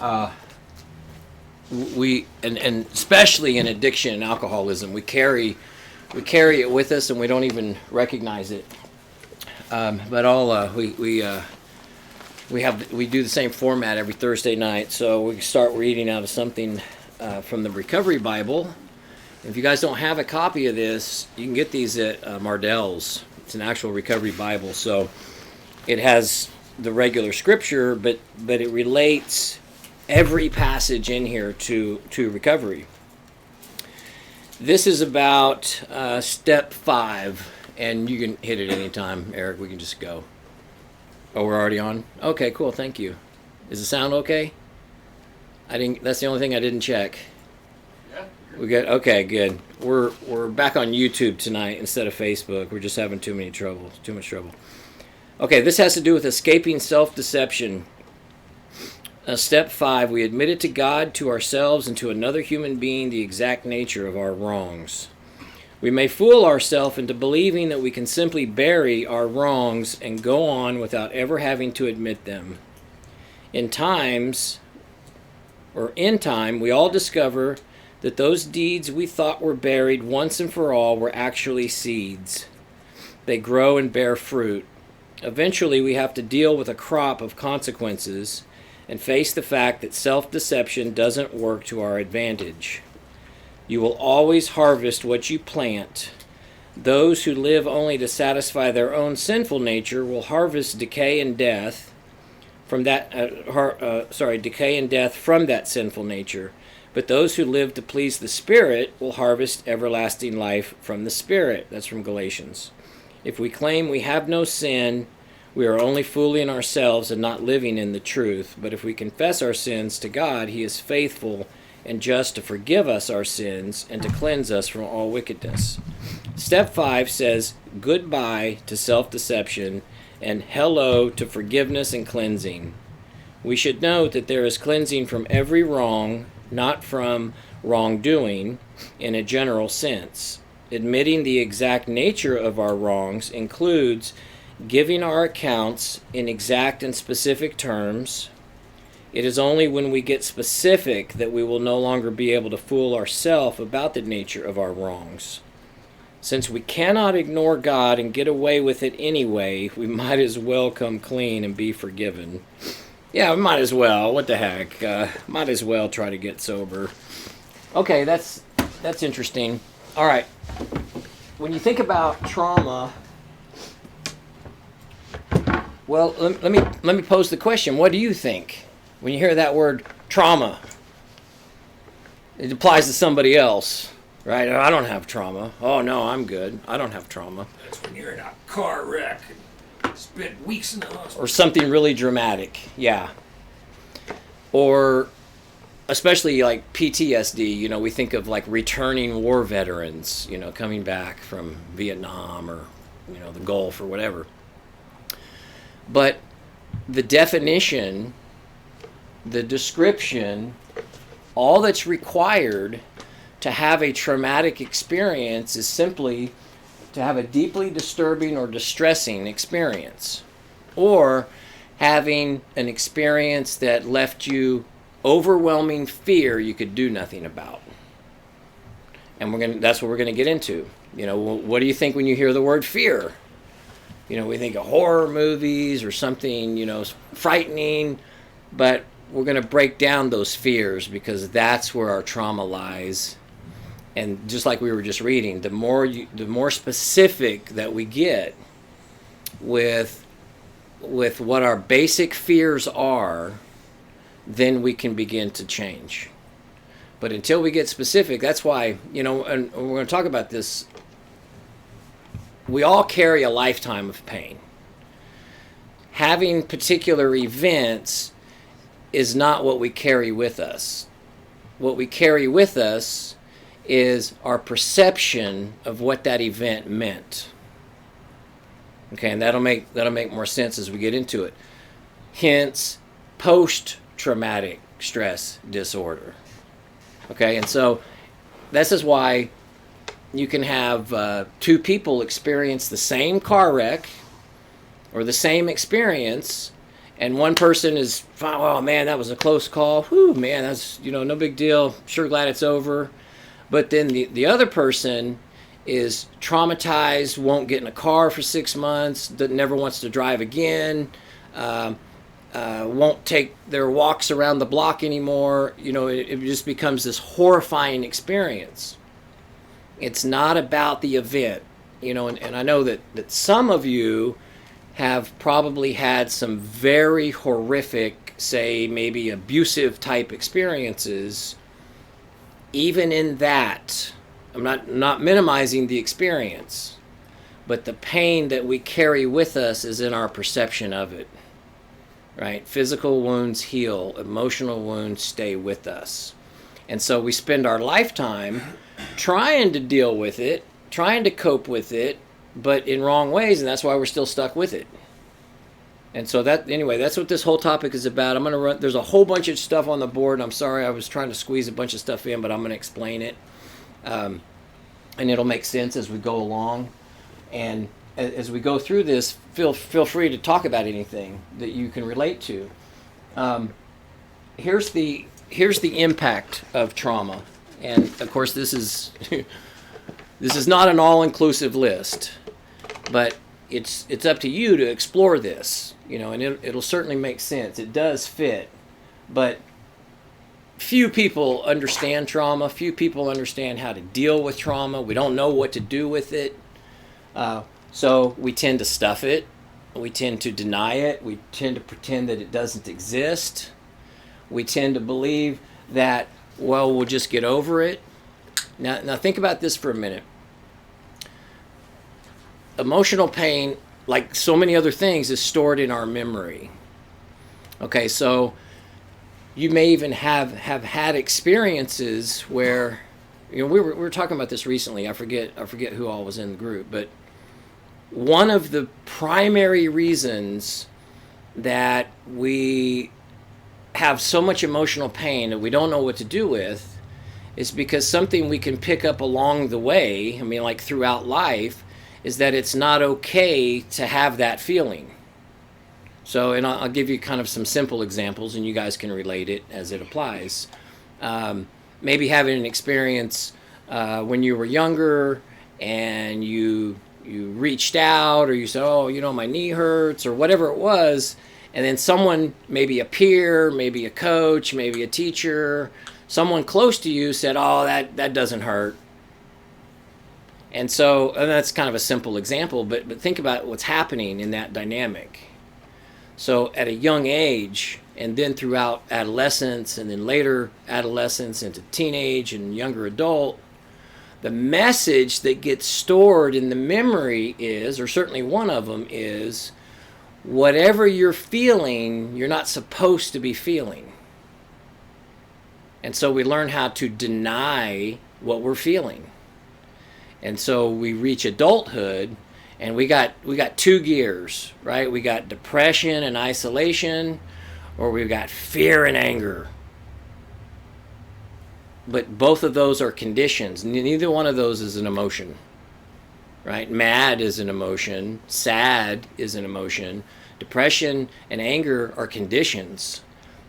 and especially in addiction and alcoholism, we carry it with us and we don't even recognize it. But we do the same format every Thursday night, so we start reading out of something from the Recovery Bible. If you guys don't have a copy of this, you can get these at Mardell's. It's an actual Recovery Bible, so it has the regular scripture, but it relates every passage in here to recovery. This is about step 5, and you can hit it anytime, Eric. We can just go. Oh, we're already on? Okay, cool. Thank you. Is the sound okay? That's the only thing I didn't check. Yeah. We good? Okay, good. We're back on YouTube tonight instead of Facebook. We're just having too much trouble. Okay, this has to do with escaping self-deception. Step 5, we admitted to God, to ourselves, and to another human being the exact nature of our wrongs. We may fool ourselves into believing that we can simply bury our wrongs and go on without ever having to admit them. In time, we all discover that those deeds we thought were buried once and for all were actually seeds. They grow and bear fruit. Eventually, we have to deal with a crop of consequences and face the fact that self-deception doesn't work to our advantage. You will always harvest what you plant. Those who live only to satisfy their own sinful nature will harvest decay and death from that sinful nature. But those who live to please the Spirit will harvest everlasting life from the Spirit. That's from Galatians. If we claim we have no sin, we are only fooling ourselves and not living in the truth. But if we confess our sins to God, He is faithful and just to forgive us our sins and to cleanse us from all wickedness. Step 5 says goodbye to self-deception and hello to forgiveness and cleansing. We should note that there is cleansing from every wrong, not from wrongdoing in a general sense. Admitting the exact nature of our wrongs includes giving our accounts in exact and specific terms. It is only when we get specific that we will no longer be able to fool ourselves about the nature of our wrongs. Since we cannot ignore God and get away with it anyway, we might as well come clean and be forgiven. Yeah, we might as well. What the heck? Might as well try to get sober. Okay, that's interesting. All right. When you think about trauma, well, let me pose the question. What do you think when you hear that word trauma? It applies to somebody else, right? I don't have trauma. Oh, no, I'm good. I don't have trauma. That's when you're in a car wreck and spent weeks in the hospital. Or something really dramatic, yeah. Or especially like PTSD, we think of like returning war veterans, coming back from Vietnam or, the Gulf or whatever. But the definition, the description, all that's required to have a traumatic experience is simply to have a deeply disturbing or distressing experience, or having an experience that left you overwhelming fear you could do nothing about. And that's what we're going to get into. What do you think when you hear the word fear? We think of horror movies or something, frightening, but we're going to break down those fears because that's where our trauma lies. And just like we were just reading, the more specific that we get with what our basic fears are, then we can begin to change. But until we get specific, that's why, and we're going to talk about this, we all carry a lifetime of pain. Having particular events is not what we carry with us. What we carry with us is our perception of what that event meant. Okay, and that'll make more sense as we get into it. Hence, post-traumatic stress disorder. Okay, and so this is why you can have two people experience the same car wreck or the same experience, And one person is, oh man, that was a close call. Whew, man, that's, no big deal. Sure glad it's over. But then the other person is traumatized, won't get in a car for 6 months, never wants to drive again, won't take their walks around the block anymore. It just becomes this horrifying experience. It's not about the event, and I know that some of you have probably had some very horrific, say maybe abusive type experiences. Even in that, I'm not minimizing the experience, but the pain that we carry with us is in our perception of it, right? Physical wounds heal, emotional wounds stay with us. And so we spend our lifetime trying to deal with it, trying to cope with it, but in wrong ways, and that's why we're still stuck with it. And so that's what this whole topic is about. I'm going to run, there's a whole bunch of stuff on the board. I'm sorry, I was trying to squeeze a bunch of stuff in, but I'm going to explain it. And it'll make sense as we go along. And as we go through this, feel free to talk about anything that you can relate to. Here's the impact of trauma. And of course, this is not an all-inclusive list, but it's up to you to explore this, and it'll certainly make sense. It does fit, but few people understand trauma. Few people understand how to deal with trauma. We don't know what to do with it. So we tend to stuff it. We tend to deny it. We tend to pretend that it doesn't exist. We tend to believe that, well, we'll just get over it. Now think about this for a minute. Emotional pain, like so many other things, is stored in our memory. Okay, so you may even have had experiences where, we were talking about this recently. I forget who all was in the group, but one of the primary reasons that we have so much emotional pain that we don't know what to do with is because something we can pick up along the way, like throughout life, is that it's not okay to have that feeling. So, and I'll give you kind of some simple examples, and you guys can relate it as it applies. Maybe having an experience when you were younger, and you reached out, or you said, oh, my knee hurts, or whatever it was, and then someone, maybe a peer, maybe a coach, maybe a teacher, someone close to you said, oh, that doesn't hurt. And that's kind of a simple example, but think about what's happening in that dynamic. So at a young age, and then throughout adolescence, and then later adolescence into teenage and younger adult, the message that gets stored in the memory is, or certainly one of them is, whatever you're feeling, you're not supposed to be feeling. And so we learn how to deny what we're feeling. And so we reach adulthood, and we got two gears, right? We got depression and isolation, or we've got fear and anger. But both of those are conditions. Neither one of those is an emotion, right? Mad is an emotion. Sad is an emotion. Depression and anger are conditions.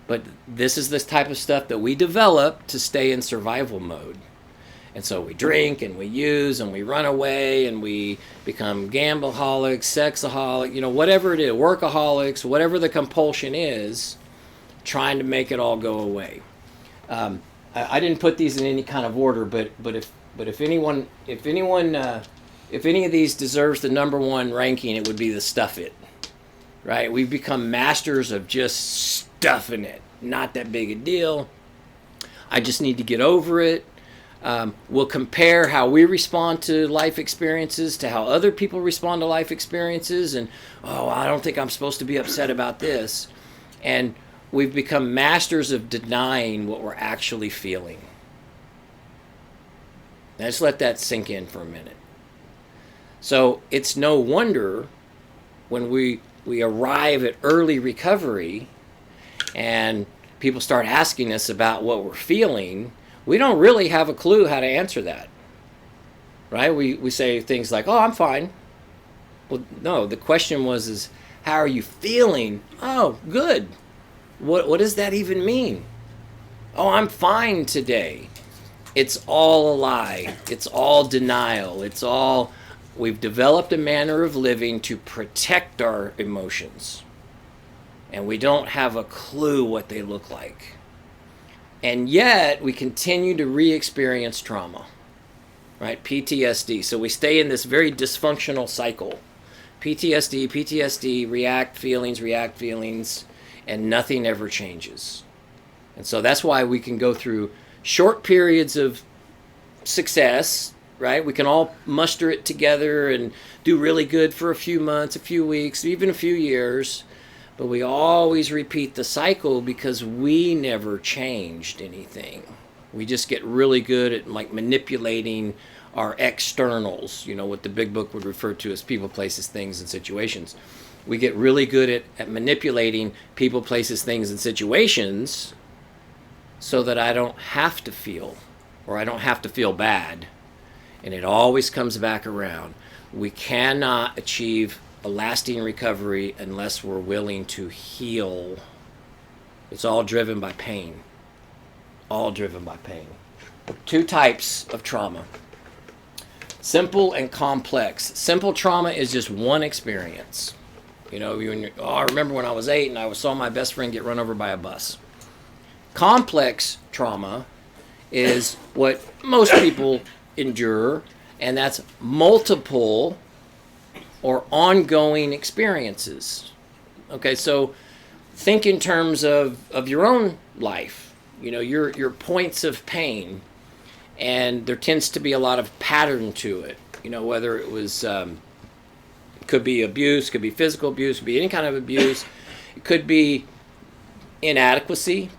But this is the type of stuff that we develop to stay in survival mode. And so we drink and we use and we run away and we become gambleaholics, sexaholic, whatever it is, workaholics, whatever the compulsion is, trying to make it all go away. I didn't put these in any kind of order, but if any of these deserves the number one ranking, it would be the stuff it, right? We've become masters of just stuffing it. Not that big a deal. I just need to get over it. We'll compare how we respond to life experiences to how other people respond to life experiences. And, I don't think I'm supposed to be upset about this. And we've become masters of denying what we're actually feeling. Now, just let that sink in for a minute. So it's no wonder when we arrive at early recovery and people start asking us about what we're feeling, we don't really have a clue how to answer that, right? We say things like, oh, I'm fine. Well, no, the question is How are you feeling? Oh, good. What does that even mean? Oh, I'm fine today. It's all a lie. It's all denial. We've developed a manner of living to protect our emotions. And we don't have a clue what they look like. And yet, we continue to re-experience trauma, right? PTSD. So we stay in this very dysfunctional cycle. PTSD, react feelings, and nothing ever changes. And so that's why we can go through short periods of success, right? We can all muster it together and do really good for a few months, a few weeks, even a few years. But we always repeat the cycle because we never changed anything. We just get really good at like manipulating our externals, what the big book would refer to as people, places, things, and situations. We get really good at manipulating people, places, things, and situations so that I don't have to feel, or I don't have to feel bad. And it always comes back around. We cannot achieve a lasting recovery unless we're willing to heal. It's all driven by pain. All driven by pain. Two types of trauma. Simple and complex. Simple trauma is just one experience. I remember when I was 8 and I saw my best friend get run over by a bus. Complex trauma is what most people endure, and that's multiple or ongoing experiences. Okay, so think in terms of your own life, your points of pain, and there tends to be a lot of pattern to it, whether it was, could be abuse, could be physical abuse, could be any kind of abuse, it could be inadequacy.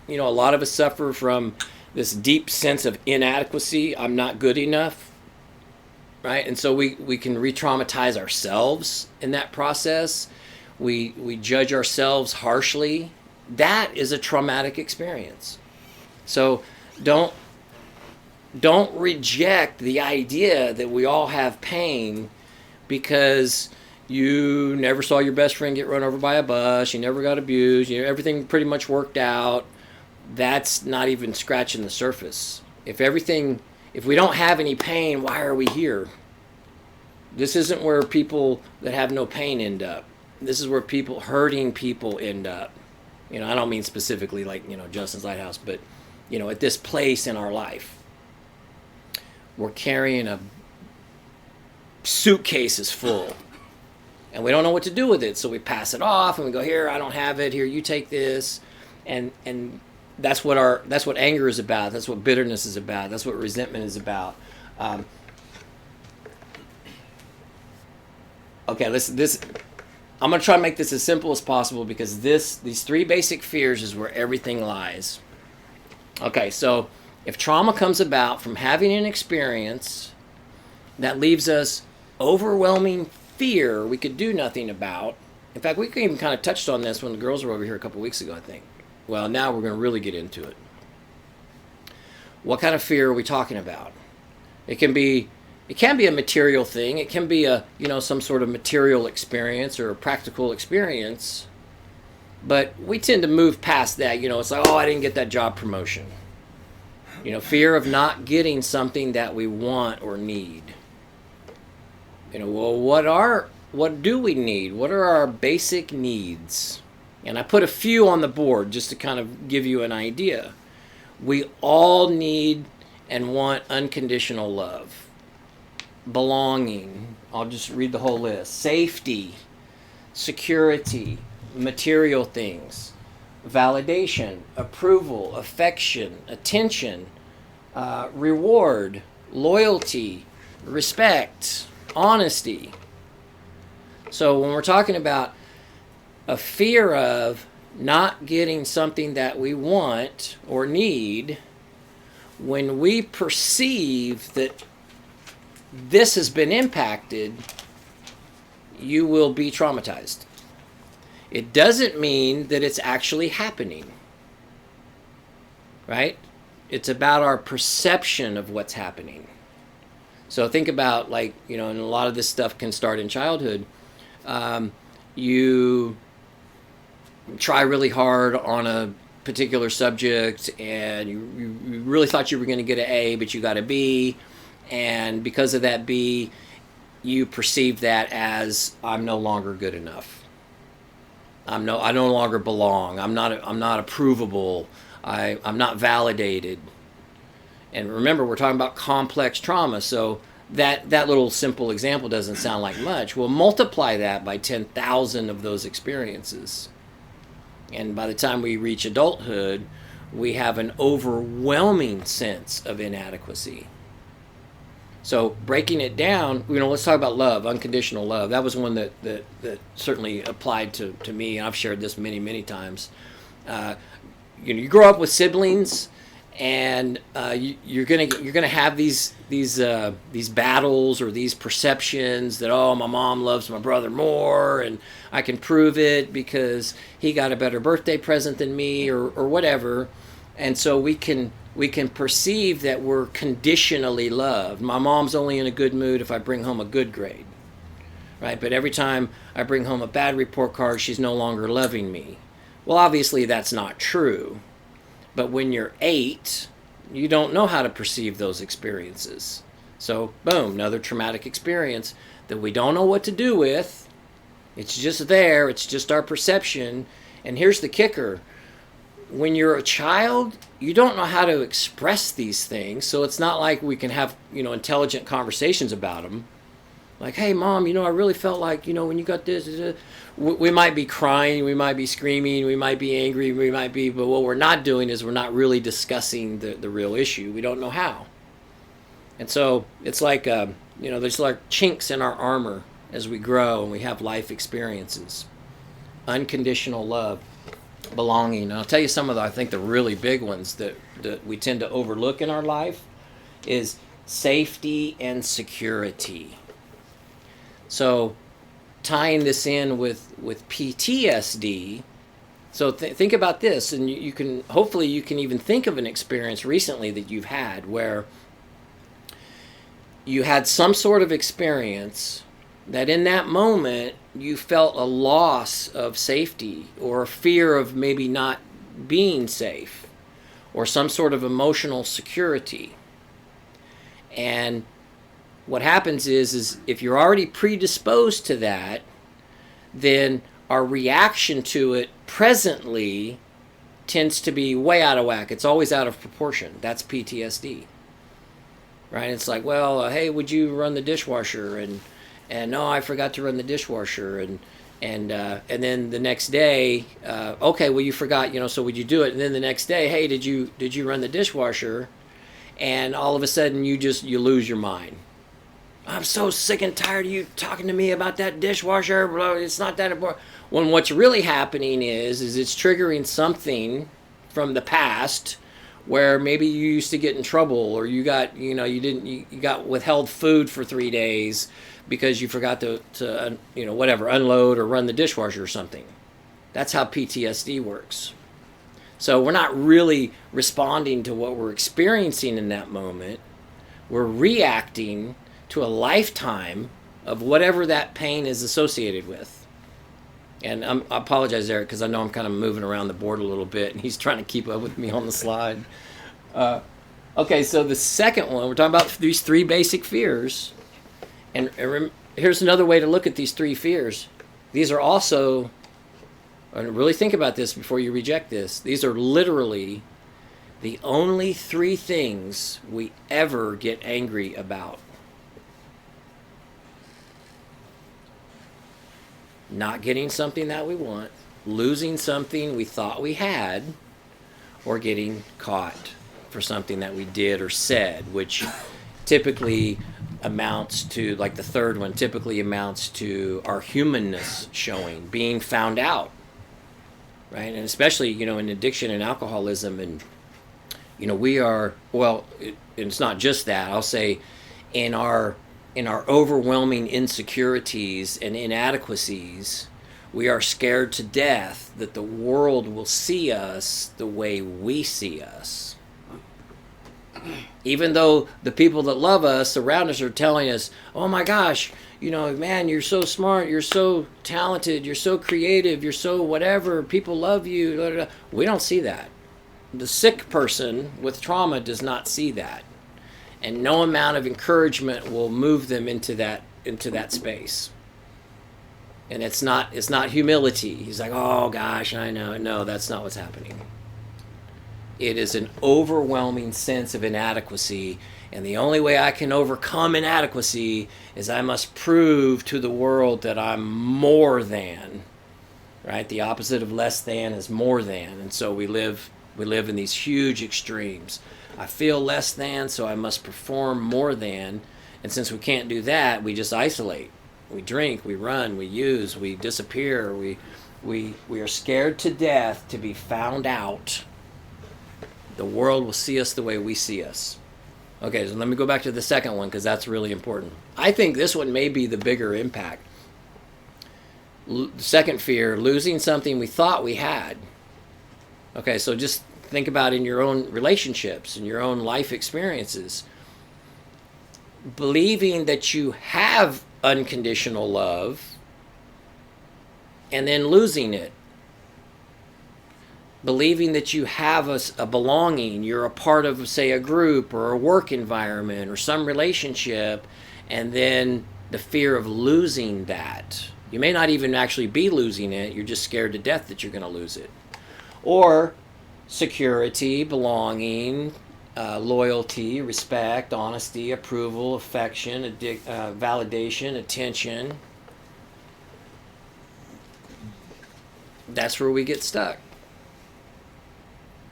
A lot of us suffer from this deep sense of inadequacy. I'm not good enough. Right? And so we can re-traumatize ourselves in that process. We judge ourselves harshly. That is a traumatic experience. So don't reject the idea that we all have pain because you never saw your best friend get run over by a bus, you never got abused, everything pretty much worked out. That's not even scratching the surface. If we don't have any pain, why are we here? This isn't where people that have no pain end up. This is where hurting people end up. I don't mean specifically like, Justin's Lighthouse, but, at this place in our life. We're carrying a suitcases full. And we don't know what to do with it. So we pass it off and we go, here, I don't have it. Here, you take this. And that's what anger is about. That's what bitterness is about. That's what resentment is about. Okay, I'm going to try to make this as simple as possible because these three basic fears is where everything lies. Okay, so if trauma comes about from having an experience that leaves us overwhelming fear we could do nothing about. In fact, we even kind of touched on this when the girls were over here a couple weeks ago, I think. Well, now we're going to really get into it. What kind of fear are we talking about? It can be a material thing. It can be some sort of material experience or a practical experience. But we tend to move past that. It's like, I didn't get that job promotion. Fear of not getting something that we want or need. What do we need? What are our basic needs? And I put a few on the board just to kind of give you an idea. We all need and want unconditional love. Belonging. I'll just read the whole list. Safety, security, material things, validation, approval, affection, attention, reward, loyalty, respect, honesty. So when we're talking about a fear of not getting something that we want or need, when we perceive that this has been impacted, you will be traumatized. It doesn't mean that it's actually happening, right? It's about our perception of what's happening. So think about and a lot of this stuff can start in childhood. you try really hard on a particular subject, and you really thought you were going to get an A, but you got a B, and because of that B, you perceive that as, I'm no longer good enough. I no longer belong. I'm not approvable. I'm not validated. And remember, we're talking about complex trauma, so that little simple example doesn't sound like much. Well, multiply that by 10,000 of those experiences. And by the time we reach adulthood, we have an overwhelming sense of inadequacy. So breaking it down, let's talk about love, unconditional love. That was one that certainly applied to me, and I've shared this many, many times. You grow up with siblings, and you're gonna have these battles or these perceptions that, oh, my mom loves my brother more, and I can prove it because he got a better birthday present than me, or whatever. And so we can perceive that we're conditionally loved. My mom's only in a good mood if I bring home a good grade, right? But every time I bring home a bad report card, she's no longer loving me. Well, obviously that's not true. But when you're 8, you don't know how to perceive those experiences. So, boom, another traumatic experience that we don't know what to do with. It's just there. It's just our perception. And here's the kicker. When you're a child, you don't know how to express these things. So it's not like we can have, intelligent conversations about them. Like, hey, Mom, I really felt like, when you got this, we might be crying, we might be screaming, we might be angry, but what we're not doing is we're not really discussing the real issue. We don't know how. And so it's like, there's like chinks in our armor as we grow and we have life experiences. Unconditional love, belonging. And I'll tell you some of I think the really big ones that we tend to overlook in our life is safety and security. So tying this in with PTSD, so think about this, and you can even think of an experience recently that you've had where you had some sort of experience that in that moment you felt a loss of safety or a fear of maybe not being safe or some sort of emotional security. And what happens is if you're already predisposed to that, then our reaction to it presently tends to be way out of whack. It's always out of proportion. That's PTSD, right? It's like, well, hey, would you run the dishwasher? And no, I forgot to run the dishwasher. And then the next day, okay, well, you forgot, so would you do it? And then the next day, hey, did you run the dishwasher? And all of a sudden you lose your mind. I'm so sick and tired of you talking to me about that dishwasher. It's not that important. When what's really happening is it's triggering something from the past where maybe you used to get in trouble, or you got, you got withheld food for 3 days because you forgot to unload or run the dishwasher or something. That's how PTSD works. So we're not really responding to what we're experiencing in that moment. We're reacting to a lifetime of whatever that pain is associated with. And I apologize, Eric, because I know I'm kind of moving around the board a little bit, and he's trying to keep up with me on the slide. Okay, so the second one, we're talking about these 3 basic fears. And here's another way to look at these 3 fears. These are also, and really think about this before you reject this, these are literally the only 3 things we ever get angry about. Not getting something that we want, losing something we thought we had, or getting caught for something that we did or said, which typically amounts to, like the third one, typically amounts to our humanness showing, being found out, right? And especially, in addiction and alcoholism, and, we are, well, it's not just that. I'll say in our overwhelming insecurities and inadequacies, we are scared to death that the world will see us the way we see us. Even though the people that love us around us are telling us, oh my gosh, man, you're so smart, you're so talented, you're so creative, you're so whatever, people love you. Blah, blah, blah. We don't see that. The sick person with trauma does not see that. And no amount of encouragement will move them into that space. And it's not humility. He's like, oh gosh, I know. No, that's not what's happening. It is an overwhelming sense of inadequacy, and the only way I can overcome inadequacy is I must prove to the world that I'm more than. Right? The opposite of less than is more than, and so we live in these huge extremes. I feel less than, so I must perform more than, and since we can't do that, we just isolate. We drink, we run, we use, we disappear, we are scared to death to be found out. The world will see us the way we see us. Okay, so let me go back to the second one because that's really important. I think this one may be the bigger impact. Second fear, losing something we thought we had. Okay, so just think about in your own relationships, in your own life experiences. Believing that you have unconditional love and then losing it. Believing that you have a belonging, you're a part of, say, a group or a work environment or some relationship, and then the fear of losing that. You may not even actually be losing it, you're just scared to death that you're going to lose it. Or security, belonging, loyalty, respect, honesty, approval, affection, validation, attention. That's where we get stuck.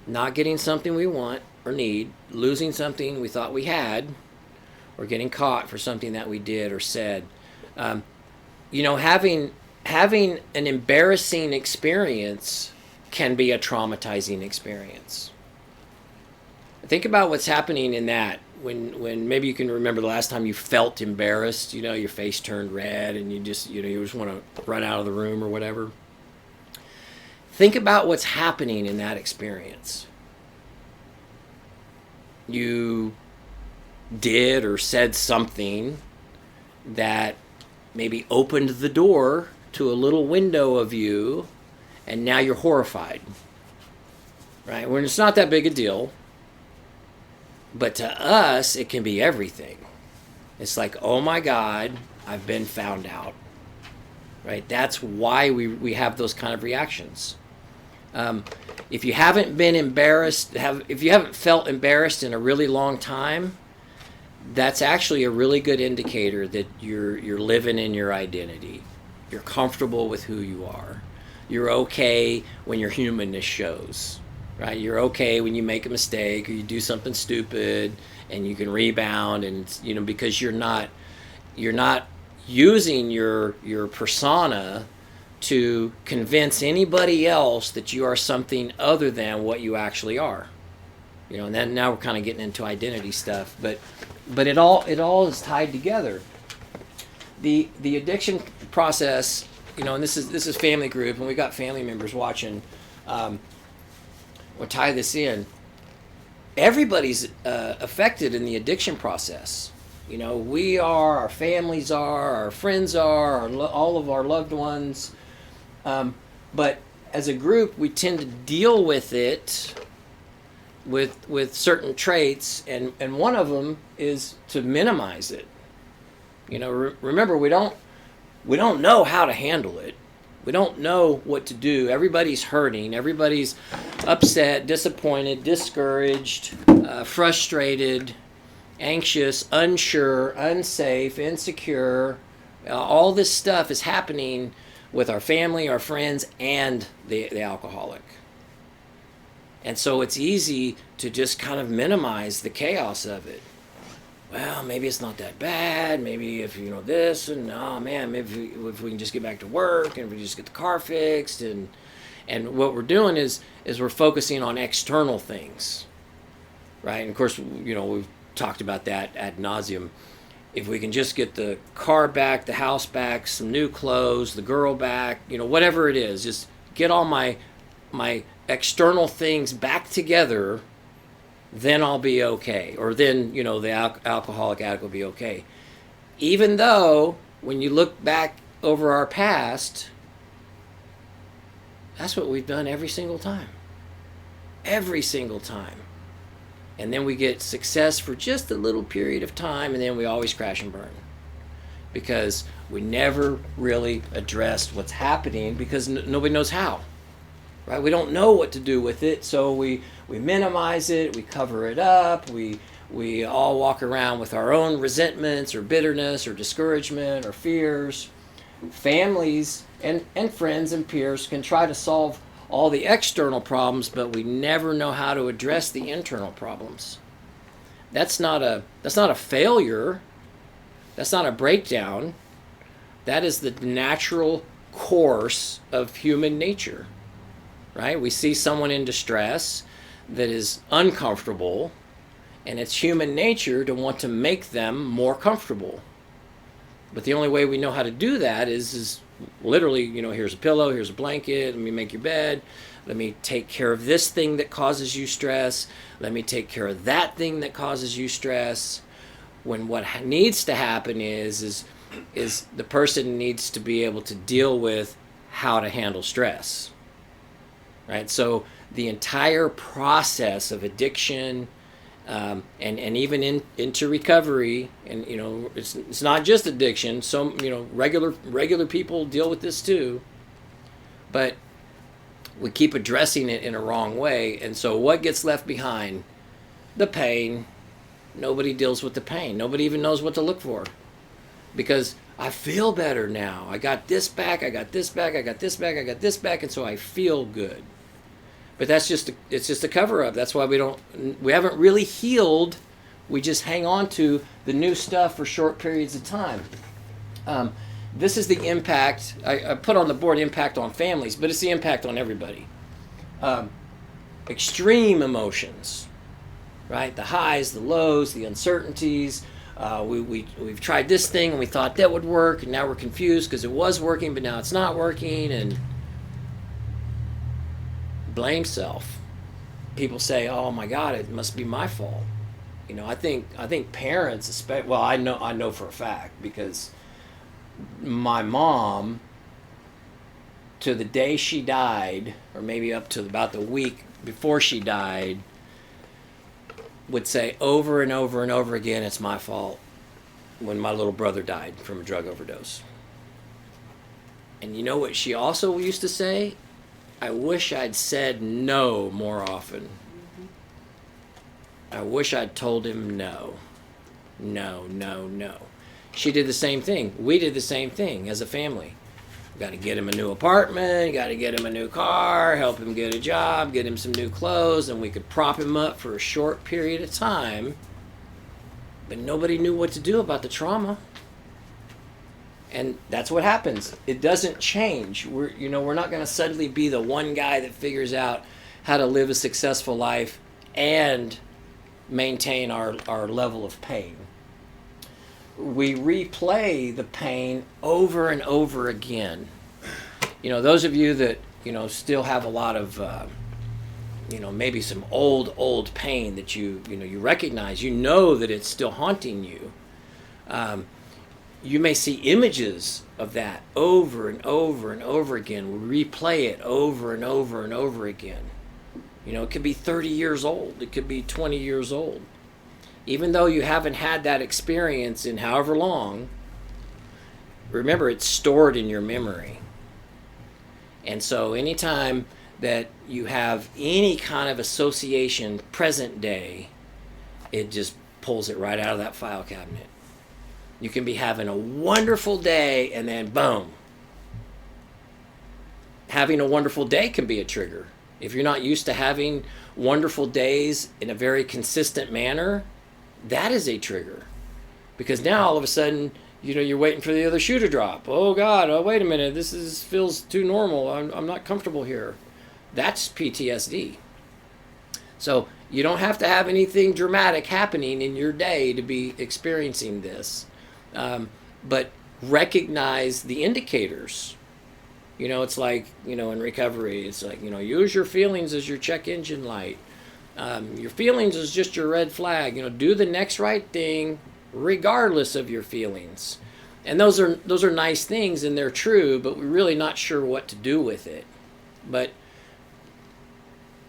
Not getting something we want or need, losing something we thought we had, or getting caught for something that we did or said. Having an embarrassing experience can be a traumatizing experience. Think about what's happening in that. When maybe you can remember the last time you felt embarrassed, your face turned red and you just want to run out of the room or whatever. Think about what's happening in that experience. You did or said something that maybe opened the door to a little window of you, and now you're horrified. Right? When it's not that big a deal, but to us, it can be everything. It's like, oh my God, I've been found out. Right? That's why we have those kind of reactions. If you haven't been embarrassed, if you haven't felt embarrassed in a really long time, that's actually a really good indicator that you're living in your identity. You're comfortable with who you are. You're okay when your humanness shows, right? You're okay when you make a mistake or you do something stupid and you can rebound, and it's, because you're not using your persona to convince anybody else that you are something other than what you actually are. And then now we're kind of getting into identity stuff, but it all is tied together. The addiction process, and this is family group, and we got family members watching. We'll tie this in. Everybody's affected in the addiction process. We are, our families are, our friends are, all of our loved ones. But as a group, we tend to deal with it with certain traits, and one of them is to minimize it. Remember, we don't know how to handle it. We don't know what to do. Everybody's hurting. Everybody's upset, disappointed, discouraged, frustrated, anxious, unsure, unsafe, insecure. All this stuff is happening with our family, our friends, and the alcoholic. And so it's easy to just kind of minimize the chaos of it. Well, maybe it's not that bad. Maybe if this, and oh man, maybe if we can just get back to work and if we just get the car fixed, and what we're doing is we're focusing on external things, right? And of course, we've talked about that ad nauseum. If we can just get the car back, the house back, some new clothes, the girl back, whatever it is, just get all my external things back together, then I'll be okay. Or then, the alcoholic addict will be okay. Even though, when you look back over our past, that's what we've done every single time. Every single time. And then we get success for just a little period of time, and then we always crash and burn. Because we never really addressed what's happening, because nobody knows how. Right? We don't know what to do with it, so we minimize it, we cover it up, we all walk around with our own resentments or bitterness or discouragement or fears. Families and friends and peers can try to solve all the external problems, but we never know how to address the internal problems. That's not a failure. That's not a breakdown. That is the natural course of human nature. Right? We see someone in distress that is uncomfortable, and it's human nature to want to make them more comfortable. But the only way we know how to do that is literally, here's a pillow, here's a blanket, let me make your bed, let me take care of this thing that causes you stress, let me take care of that thing that causes you stress. When what needs to happen is the person needs to be able to deal with how to handle stress. Right? So the entire process of addiction, and even into recovery, and it's not just addiction. Some regular people deal with this too, but we keep addressing it in a wrong way. And so what gets left behind? The pain. Nobody deals with the pain. Nobody even knows what to look for, because I feel better now. I got this back. I got this back. I got this back. I got this back, and so I feel good. But it's just a cover-up. That's why we haven't really healed. We just hang on to the new stuff for short periods of time. This is the impact. I put on the board impact on families, but it's the impact on everybody. Extreme emotions, right? The highs, the lows, the uncertainties. We've tried this thing and we thought that would work, and now we're confused because it was working, but now it's not working, and blame self. People say, "Oh my God, it must be my fault." I think parents, especially. Well, I know for a fact, because my mom, to the day she died, or maybe up to about the week before she died, would say over and over and over again, "It's my fault," when my little brother died from a drug overdose. And you know what she also used to say? "I wish I'd said no more often. I wish I'd told him no. No, no, no." She did the same thing. We did the same thing as a family. You got to get him a new apartment, you got to get him a new car, help him get a job, get him some new clothes, and we could prop him up for a short period of time. But nobody knew what to do about the trauma. And that's what happens. It doesn't change. We're not going to suddenly be the one guy that figures out how to live a successful life and maintain our level of pain. We replay the pain over and over again. Those of you that, still have a lot of, maybe some old pain that you recognize, that it's still haunting you. You may see images of that over and over and over again. We replay it over and over and over again. It could be 30 years old. It could be 20 years old. Even though you haven't had that experience in however long, remember, it's stored in your memory. And so anytime that you have any kind of association present day, it just pulls it right out of that file cabinet. You can be having a wonderful day, and then boom. Having a wonderful day can be a trigger. If you're not used to having wonderful days in a very consistent manner, that is a trigger. Because now all of a sudden, you're waiting for the other shoe to drop. Oh God, wait a minute, this feels too normal. I'm not comfortable here. That's PTSD. So you don't have to have anything dramatic happening in your day to be experiencing this. But recognize the indicators. It's like, in recovery, it's like, use your feelings as your check engine light. Your feelings is just your red flag. Do the next right thing regardless of your feelings. And those are nice things and they're true, but we're really not sure what to do with it. But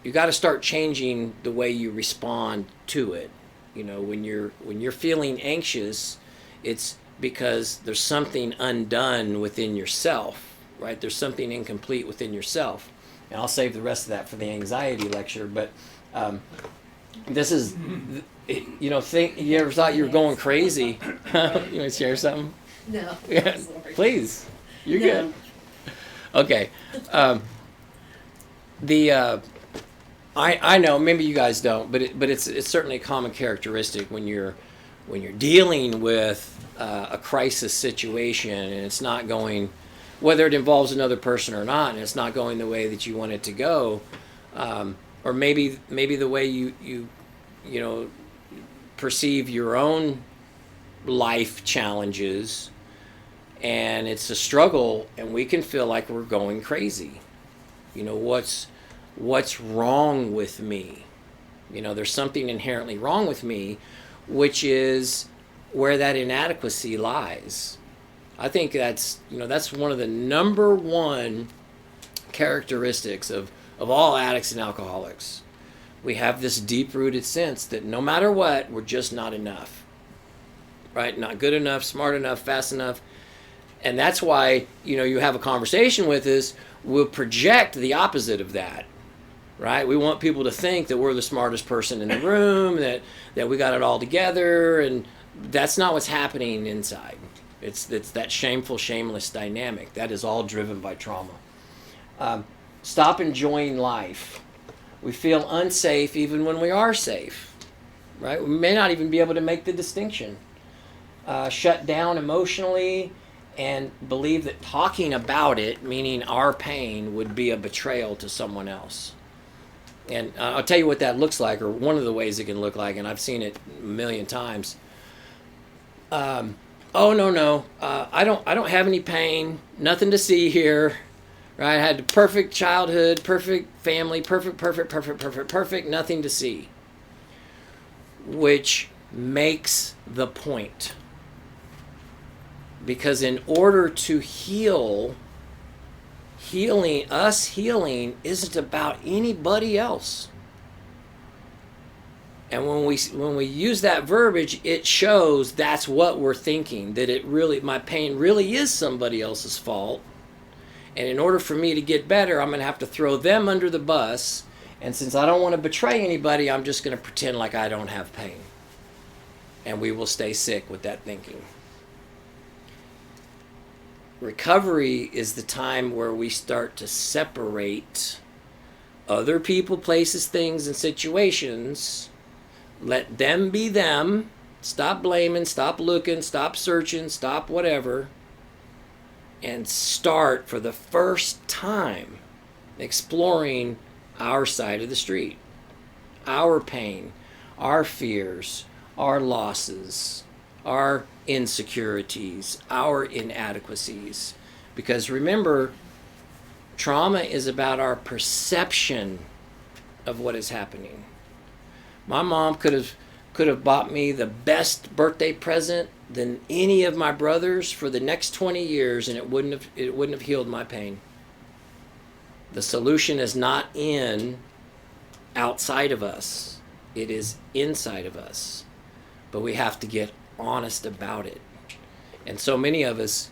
you got to start changing the way you respond to it. When you're feeling anxious, it's because there's something undone within yourself, right? There's something incomplete within yourself. And I'll save the rest of that for the anxiety lecture, but this is, you ever thought you were going crazy? You want to share something? No. Yeah, Sorry. please. You're No. good. Okay. I know maybe you guys don't, but it's certainly a common characteristic when you're dealing with a crisis situation and it's not going, whether it involves another person or not, and it's not going the way that you want it to go, or maybe the way you perceive your own life challenges, and it's a struggle, and we can feel like we're going crazy. What's wrong with me? There's something inherently wrong with me, which is where that inadequacy lies. I think that's one of the number one characteristics of all addicts and alcoholics. We have this deep-rooted sense that no matter what, we're just not enough. Right? Not good enough, smart enough, fast enough. And that's why, you have a conversation with us, we'll project the opposite of that. Right? We want people to think that we're the smartest person in the room, that we got it all together, and that's not what's happening inside. It's that shameful, shameless dynamic. That is all driven by trauma. Stop enjoying life. We feel unsafe even when we are safe. Right? We may not even be able to make the distinction. Shut down emotionally and believe that talking about it, meaning our pain, would be a betrayal to someone else. And I'll tell you what that looks like, or one of the ways it can look like, and I've seen it a million times. Oh no, I don't have any pain, nothing to see here. Right? I had the perfect childhood, perfect family, perfect, nothing to see. Which makes the point. Because in order to healing isn't about anybody else. And when we use that verbiage, it shows that's what we're thinking, that my pain really is somebody else's fault. And in order for me to get better, I'm going to have to throw them under the bus. And since I don't want to betray anybody, I'm just going to pretend like I don't have pain. And we will stay sick with that thinking. Recovery is the time where we start to separate other people, places, things, and situations. Let them be them. Stop blaming, stop looking, stop searching, stop whatever. And start for the first time exploring our side of the street. Our pain, our fears, our losses, our insecurities, our inadequacies. Because remember, trauma is about our perception of what is happening. My mom could have bought me the best birthday present than any of my brothers for the next 20 years, and it wouldn't have healed my pain. The solution is not outside of us. It is inside of us. But we have to get honest about it. And so many of us,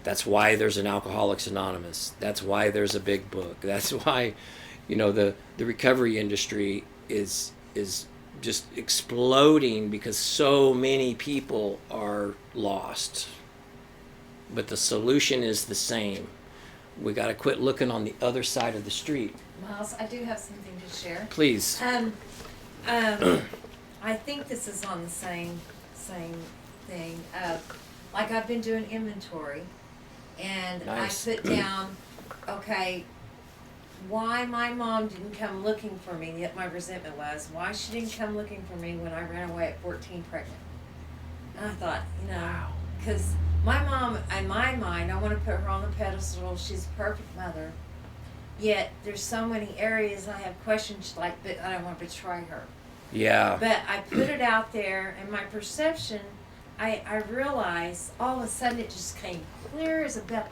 that's why there's an Alcoholics Anonymous. That's why there's a big book. That's why, the recovery industry is just exploding, because so many people are lost. But the solution is the same. We got to quit looking on the other side of the street. Miles, I do have something to share. Please. I think this is on the same thing. Like I've been doing inventory, and Nice. I put down, okay, why my mom didn't come looking for me, yet my resentment was, why she didn't come looking for me when I ran away at 14 pregnant. And I thought, because my mom, in my mind, I want to put her on the pedestal, she's a perfect mother. Yet there's so many areas I have questions like, but I don't want to betray her. Yeah. But I put it out there, and my perception, I realized all of a sudden it just came clear as a bell.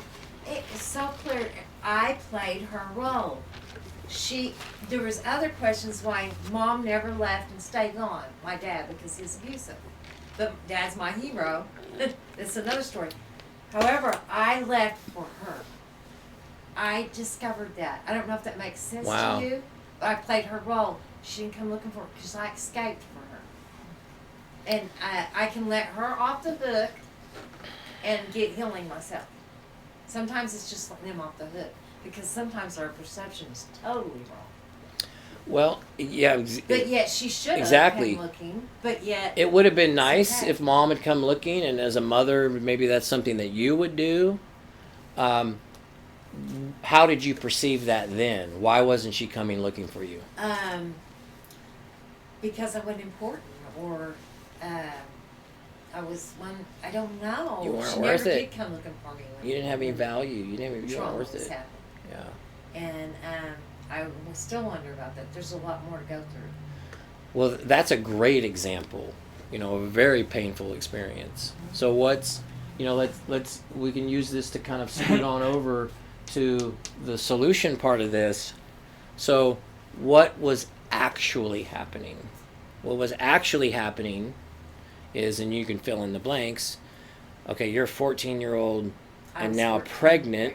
It was so clear. I played her role. There was other questions why Mom never left and stayed on, my dad, because he's abusive. But Dad's my hero. It's another story. However, I left for her. I discovered that. I don't know if that makes sense Wow. to you, but I played her role. She didn't come looking for it because I escaped for her. And I can let her off the hook and get healing myself. Sometimes it's just letting them off the hook because sometimes our perception is totally wrong. Well, yeah. But yet she should have Exactly. come looking, but yet... It would have been nice okay. if Mom had come looking, and as a mother, maybe that's something that you would do. How did you perceive that then? Why wasn't she coming looking for you? Because I wasn't important, or I was one. I don't know. You weren't she worth never it. did come looking for me. You didn't have any value. You weren't trauma worth was it. happening. Yeah. And I will still wonder about that. There's a lot more to go through. Well, that's a great example. Of a very painful experience. So what's, we can use this to kind of scoot on over to the solution part of this. So what was actually happening? What was actually happening is, and you can fill in the blanks, okay, you're a 14-year-old and now pregnant.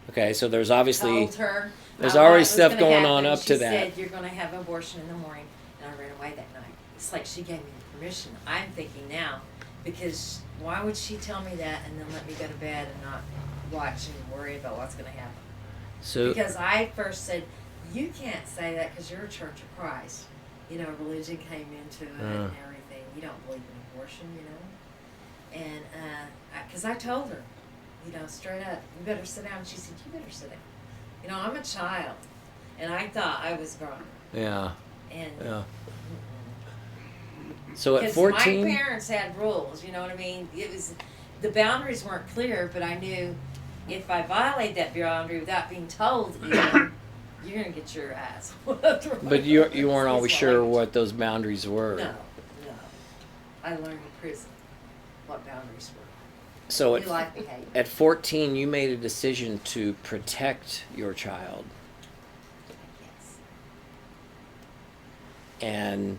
Okay, so there's obviously... Told her there's what already was stuff gonna going happen. on up She to that. said, you're going to have an abortion in the morning, and I ran away that night. It's like she gave me permission. I'm thinking now, because why would she tell me that and then let me go to bed and not watch and worry about what's going to happen? So Because I first said, you can't say that because you're a Church of Christ. Religion came into it and everything. You don't believe in abortion, And because I told her, straight up, you better sit down. She said, you better sit down. I'm a child. And I thought I was grown. yeah, And yeah. So at because 14, my parents had rules, you know what I mean? It was, the boundaries weren't clear, but I knew if I violate that boundary without being told, you're gonna get your ass whooped. but you weren't always It's sure like- what those boundaries were. No. I learned in prison what boundaries were. So You like behavior. at 14, you made a decision to protect your child, Yes. and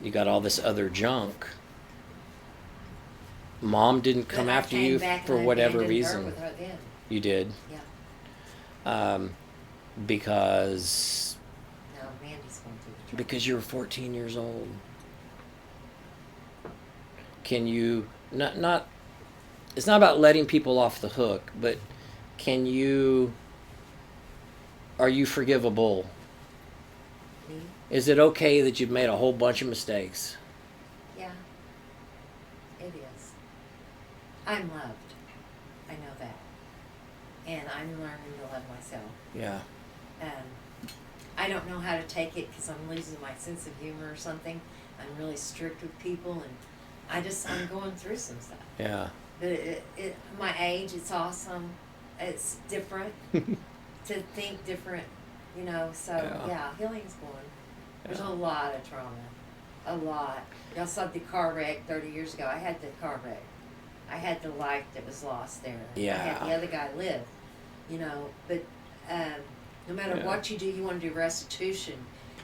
you got all this other junk. Mom didn't come But I after came you back for and I whatever abandoned her reason. with her then. You did. Yeah. Because No, Mandy's going through the because you were 14 years old. Can you not it's not about letting people off the hook, but are you forgivable? Me? Is it okay that you've made a whole bunch of mistakes? Yeah. It is. I'm loved. I know that. And I'm learning to love myself. Yeah. I don't know how to take it because I'm losing my sense of humor or something. I'm really strict with people, and I'm going through some stuff. Yeah. But my age, it's awesome. It's different to think different, So yeah, healing's going. There's a lot of trauma, a lot. Y'all saw the car wreck 30 years ago. I had the car wreck. I had the life that was lost there. Yeah. I had the other guy live, But no matter what you do, you want to do restitution.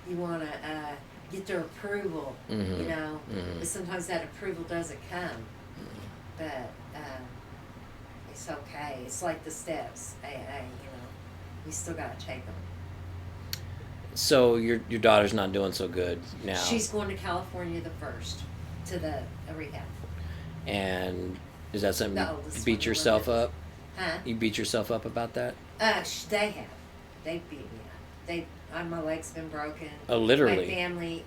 You want to get their approval, But sometimes that approval doesn't come. But it's okay. It's like the steps. We still got to take them. So your daughter's not doing so good now. She's going to California the 1st to the rehab. And is that something The you oldest beat one, yourself 11. up? Huh? You beat yourself up about that? They have. They beat me up. My leg's been broken. Oh, literally. My family,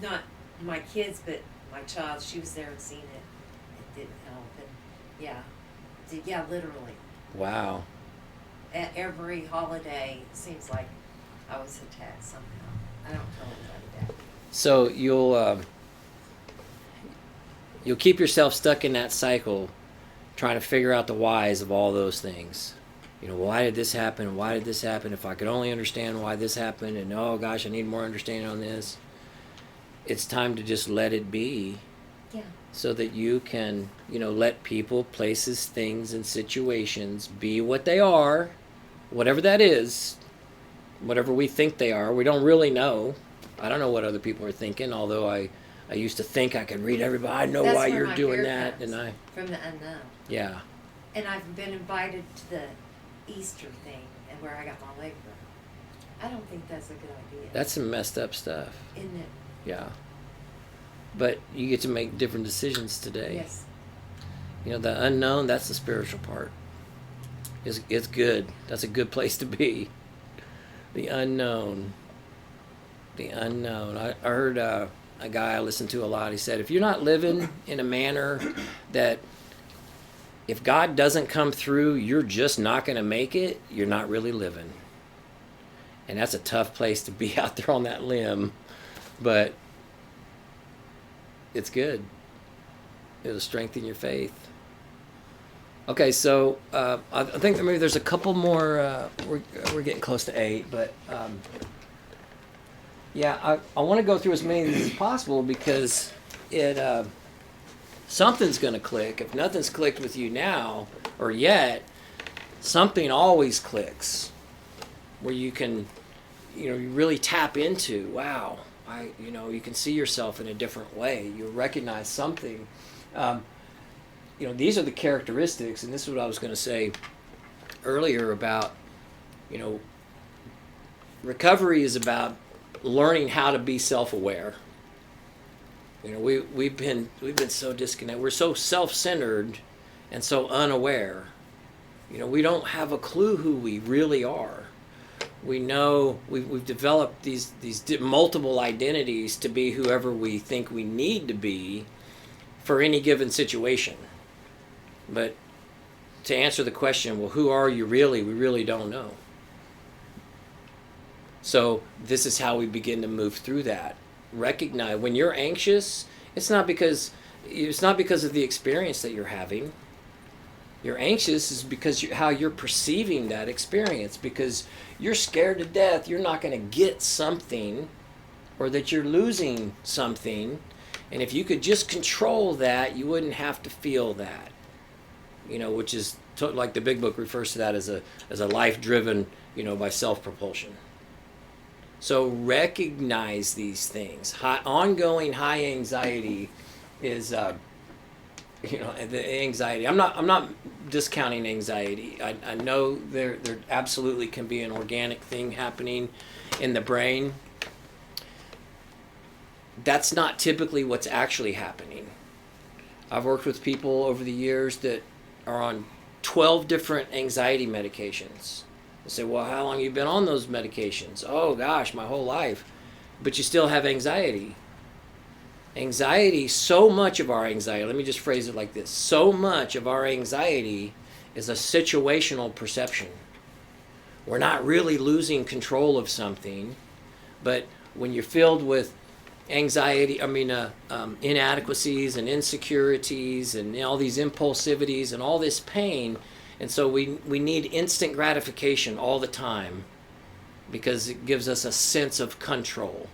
not my kids, but my child. She was there and seen it. It didn't help. And yeah, literally. Wow. At every holiday, it seems like I was attacked somehow. I don't tell anybody that. So you'll keep yourself stuck in that cycle, trying to figure out the whys of all those things. why did this happen? Why did this happen? If I could only understand why this happened, and oh gosh, I need more understanding on this. It's time to just let it be. Yeah. So that you can, let people, places, things, and situations be what they are, whatever that is, whatever we think they are. We don't really know. I don't know what other people are thinking, although I used to think I could read everybody. I know That's why where you're my doing fear that. comes, And from the unknown. yeah. And I've been invited to the Easter thing, and where I got my leg broke. I don't think that's a good idea. That's some messed up stuff. Isn't it? Yeah. But you get to make different decisions today. Yes. The unknown, that's the spiritual part. It's good. That's a good place to be. The unknown. The unknown. I heard a guy I listened to a lot. He said, if you're not living in a manner that if God doesn't come through, you're just not going to make it, you're not really living. And that's a tough place to be out there on that limb. But it's good. It'll strengthen your faith. Okay, so I think maybe there's a couple more. We're getting close to 8, but yeah, I want to go through as many of these as possible because it something's going to click. If nothing's clicked with you now or yet, something always clicks where you can, you really tap into. Wow, you can see yourself in a different way. You recognize something. These are the characteristics, and this is what I was going to say earlier about, recovery is about learning how to be self-aware. We've been so disconnected. We're so self-centered and so unaware. We don't have a clue who we really are. We know we've developed these multiple identities to be whoever we think we need to be for any given situation. But to answer the question, well, who are you really? We really don't know. So this is how we begin to move through that. Recognize when you're anxious, it's not because of the experience that you're having. You're anxious is because how you're perceiving that experience, because you're scared to death you're not going to get something, or that you're losing something. And if you could just control that, you wouldn't have to feel that. Which is like the Big Book refers to that as a life driven, by self-propulsion. So recognize these things. Ongoing high anxiety is, the anxiety. I'm not discounting anxiety. I know there absolutely can be an organic thing happening in the brain. That's not typically what's actually happening. I've worked with people over the years that are on 12 different anxiety medications. I say, well, how long have you been on those medications? Oh, gosh, my whole life. But you still have anxiety. Anxiety, so much of our anxiety, let me just phrase it like this. So much of our anxiety is a situational perception. We're not really losing control of something, but when you're filled with anxiety, inadequacies and insecurities and all these impulsivities and all this pain, and so we need instant gratification all the time because it gives us a sense of control,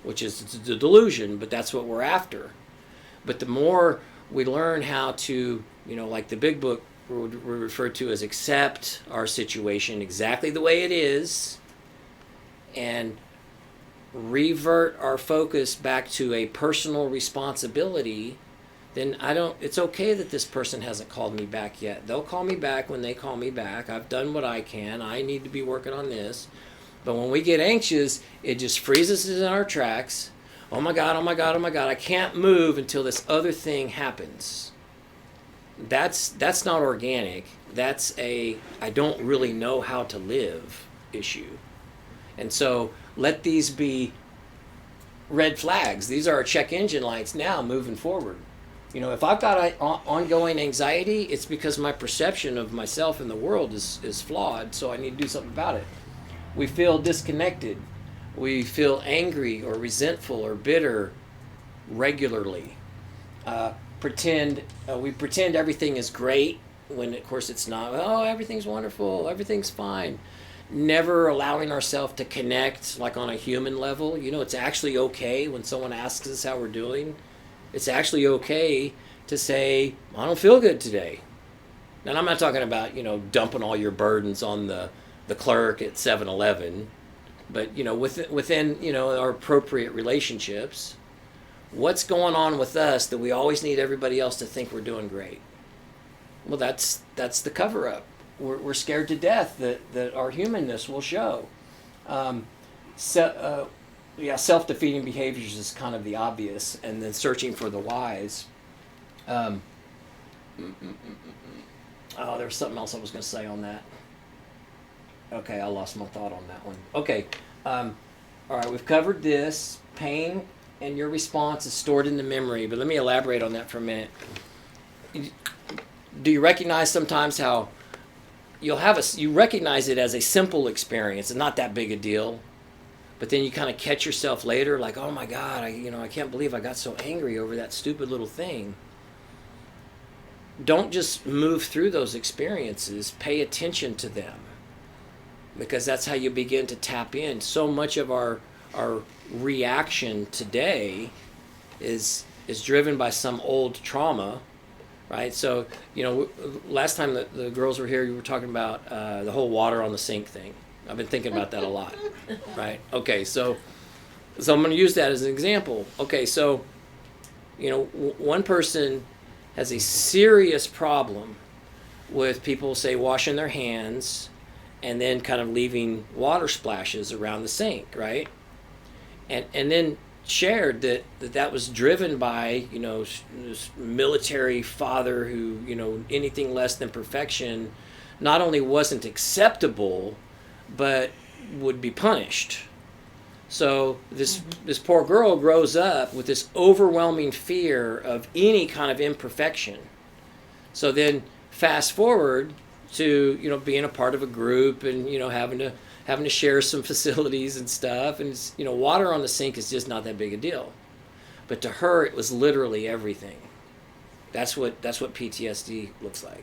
which is the delusion, but that's what we're after. But the more we learn how to, like the Big Book we refer to as accept our situation exactly the way it is, and revert our focus back to a personal responsibility, then it's okay that this person hasn't called me back yet. They'll call me back when they call me back. I've done what I can. I need to be working on this. But when we get anxious, it just freezes us in our tracks. Oh my God, oh my God, oh my God. I can't move until this other thing happens. That's not organic. That's I don't really know how to live issue. And so let these be red flags. These are our check engine lights now moving forward. If I've got ongoing anxiety, it's because my perception of myself and the world is flawed, so I need to do something about it. We feel disconnected. We feel angry or resentful or bitter regularly. We pretend everything is great when of course it's not. Oh, everything's wonderful, everything's fine. Never allowing ourselves to connect like on a human level. You know, it's actually okay when someone asks us how we're doing. It's actually okay to say, I don't feel good today. And I'm not talking about, you know, dumping all your burdens on the clerk at 7-Eleven, but, you know, within, you know, our appropriate relationships, what's going on with us that we always need everybody else to think we're doing great? Well, that's the cover-up. We're scared to death that our humanness will show. Self-defeating behaviors is kind of the obvious, and then searching for the whys. Oh, there was something else I was going to say on that. Okay, I lost my thought on that one. Okay, all right, we've covered this. Pain and your response is stored in the memory, but let me elaborate on that for a minute. Do you recognize sometimes how you recognize it as a simple experience and not that big a deal, but then you kind of catch yourself later like, oh my God, I can't believe I got so angry over that stupid little thing. Don't just move through those experiences. Pay attention to them, because that's how you begin to tap in. So much of our reaction today is driven by some old trauma, right? So, you know, last time the girls were here, you were talking about the whole water on the sink thing. I've been thinking about that a lot, right? Okay, so I'm going to use that as an example. Okay, so, you know, one person has a serious problem with people, say, washing their hands and then kind of leaving water splashes around the sink, right? And then shared that was driven by, you know, this military father who, you know, anything less than perfection not only wasn't acceptable, but would be punished. So this poor girl grows up with this overwhelming fear of any kind of imperfection. So then fast forward to, you know, being a part of a group and, you know, having to share some facilities and stuff, and it's, you know, water on the sink is just not that big a deal. But to her it was literally everything. That's what PTSD looks like.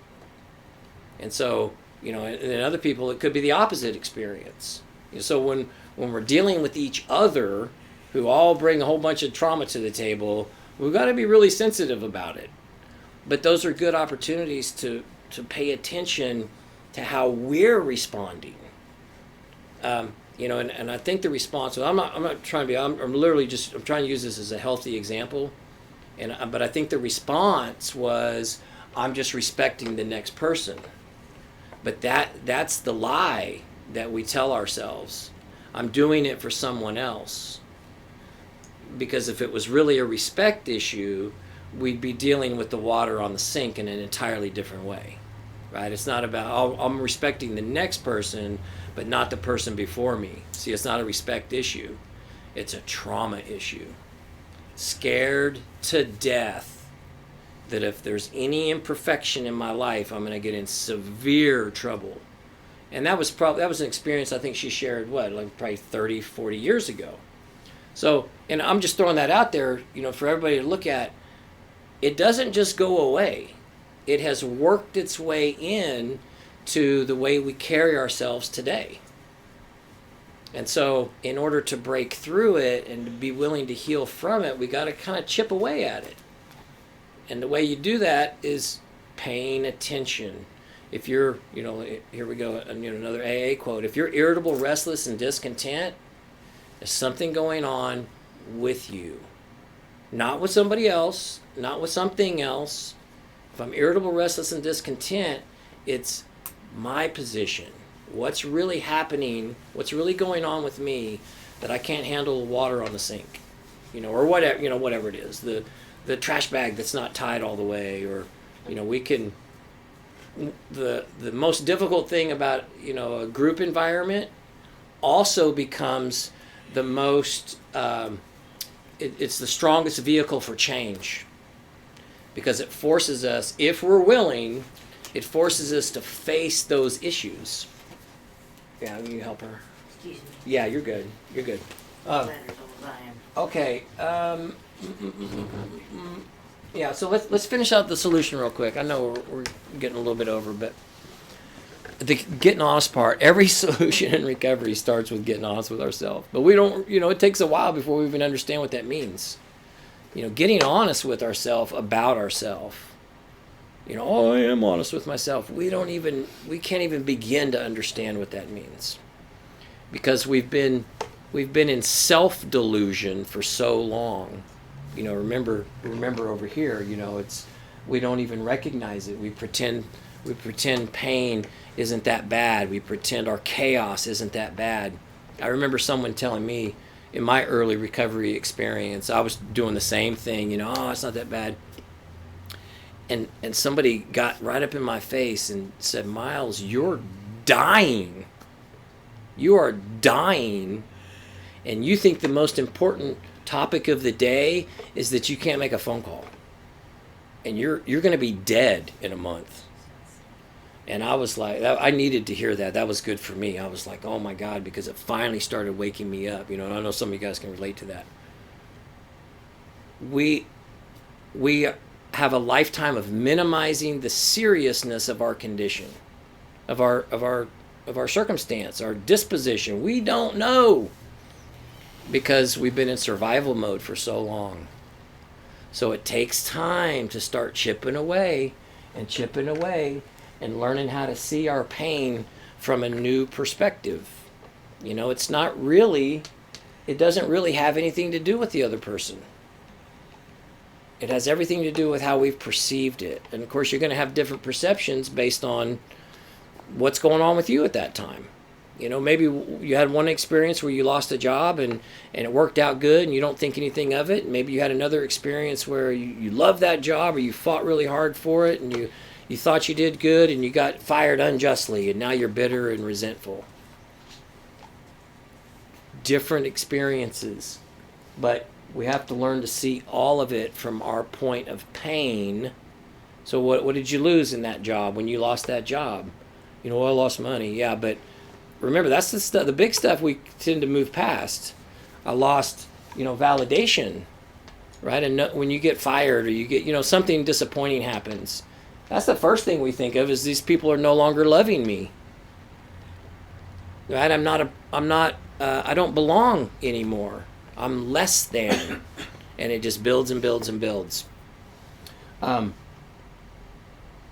And so, you know, and other people it could be the opposite experience. So when we're dealing with each other, who all bring a whole bunch of trauma to the table, we've got to be really sensitive about it. But those are good opportunities to pay attention to how we're responding. You know, and I think the response. I'm not trying to be. I'm literally just. I'm trying to use this as a healthy example, but I think the response was, I'm just respecting the next person. But that's the lie that we tell ourselves. I'm doing it for someone else. Because if it was really a respect issue, we'd be dealing with the water on the sink in an entirely different way, right? It's not about, oh, I'm respecting the next person, but not the person before me. See, it's not a respect issue. It's a trauma issue. Scared to death that if there's any imperfection in my life, I'm going to get in severe trouble. And that was an experience I think she shared, like probably 30, 40 years ago. So, and I'm just throwing that out there, you know, for everybody to look at. It doesn't just go away. It has worked its way in to the way we carry ourselves today. And so in order to break through it and to be willing to heal from it, we got to kind of chip away at it. And the way you do that is paying attention. If you're, you know, here we go, you know, another AA quote. If you're irritable, restless, and discontent, there's something going on with you. Not with somebody else, not with something else. If I'm irritable, restless, and discontent, it's my position. What's really happening, what's really going on with me that I can't handle water on the sink, you know, or whatever, you know, whatever it is. The trash bag that's not tied all the way, or, you know, we can... The most difficult thing about, you know, a group environment also becomes the most it's the strongest vehicle for change, because it forces us, if we're willing, it forces us to face those issues. Yeah, will you help her? Excuse me. Yeah, you're good. You're good. Letters all the time. Okay. Yeah, so let's finish out the solution real quick. I know we're getting a little bit over, but the getting honest part, every solution in recovery starts with getting honest with ourselves. But we don't, it takes a while before we even understand what that means. Getting honest with ourselves about ourselves. I am honest with myself. We can't even begin to understand what that means. Because we've been in self-delusion for so long. Remember over here, we don't even recognize it. We pretend pain isn't that bad. We pretend our chaos isn't that bad. I remember someone telling me in my early recovery experience, I was doing the same thing, it's not that bad. And somebody got right up in my face and said, Miles, you're dying. You are dying. And you think the most important topic of the day is that you can't make a phone call. And you're going to be dead in a month. And I was like, I needed to hear that. That was good for me. I was like, oh my God, because it finally started waking me up. And I know some of you guys can relate to that. We have a lifetime of minimizing the seriousness of our condition, of our circumstance, our disposition. We don't know because we've been in survival mode for so long. So it takes time to start chipping away and learning how to see our pain from a new perspective. It doesn't really have anything to do with the other person. It has everything to do with how we've perceived it. And of course, you're going to have different perceptions based on what's going on with you at that time. Maybe you had one experience where you lost a job and it worked out good and you don't think anything of it. Maybe you had another experience where you loved that job or you fought really hard for it and you thought you did good and you got fired unjustly and now you're bitter and resentful. Different experiences. But we have to learn to see all of it from our point of pain. So what did you lose in that job when you lost that job? I lost money. Yeah, but remember, that's the stuff, the big stuff we tend to move past. I lost, validation, right? And when you get fired or you get, something disappointing happens, that's the first thing we think of is these people are no longer loving me. Right? I don't belong anymore. I'm less than. And it just builds and builds and builds. I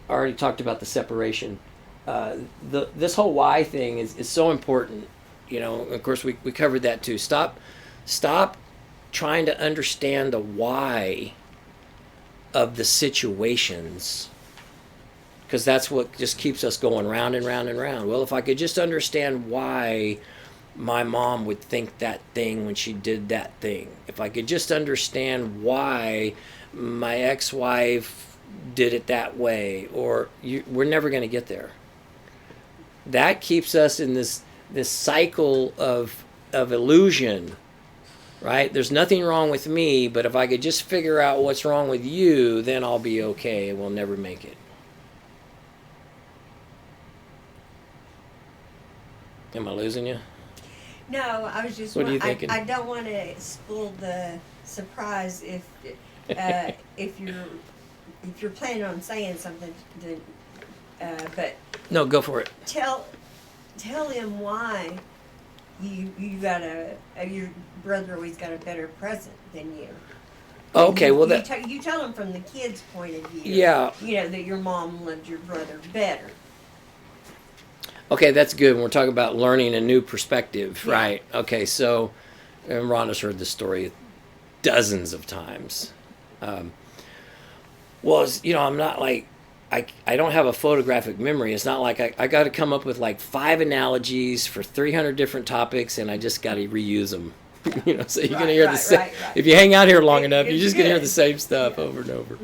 already talked about the separation. This whole why thing is so important. Of course we covered that too. Stop trying to understand the why of the situations, because that's what just keeps us going round and round and round. Well, if I could just understand why my mom would think that thing when she did that thing. If I could just understand why my ex-wife did it that way, we're never going to get there. That keeps us in this cycle of illusion, right? There's nothing wrong with me, but if I could just figure out what's wrong with you, then I'll be okay and we'll never make it. Am I losing you? No, I was just. What are you thinking? I don't want to spoil the surprise if you're planning on saying something. But No, go for it. tell him why you got your brother always got a better present than you. Okay, You tell him from the kid's point of view. Yeah. That your mom loved your brother better. Okay, that's good. When we're talking about learning a new perspective, Yeah. right? Okay, so, and Rhonda's heard this story dozens of times. I'm not like, I don't have a photographic memory. It's not like I got to come up with like 5 analogies for 300 different topics and I just got to reuse them. So you're going to hear the same. Right. If you hang out here long enough, you're It's just going to hear good. the same stuff over and over.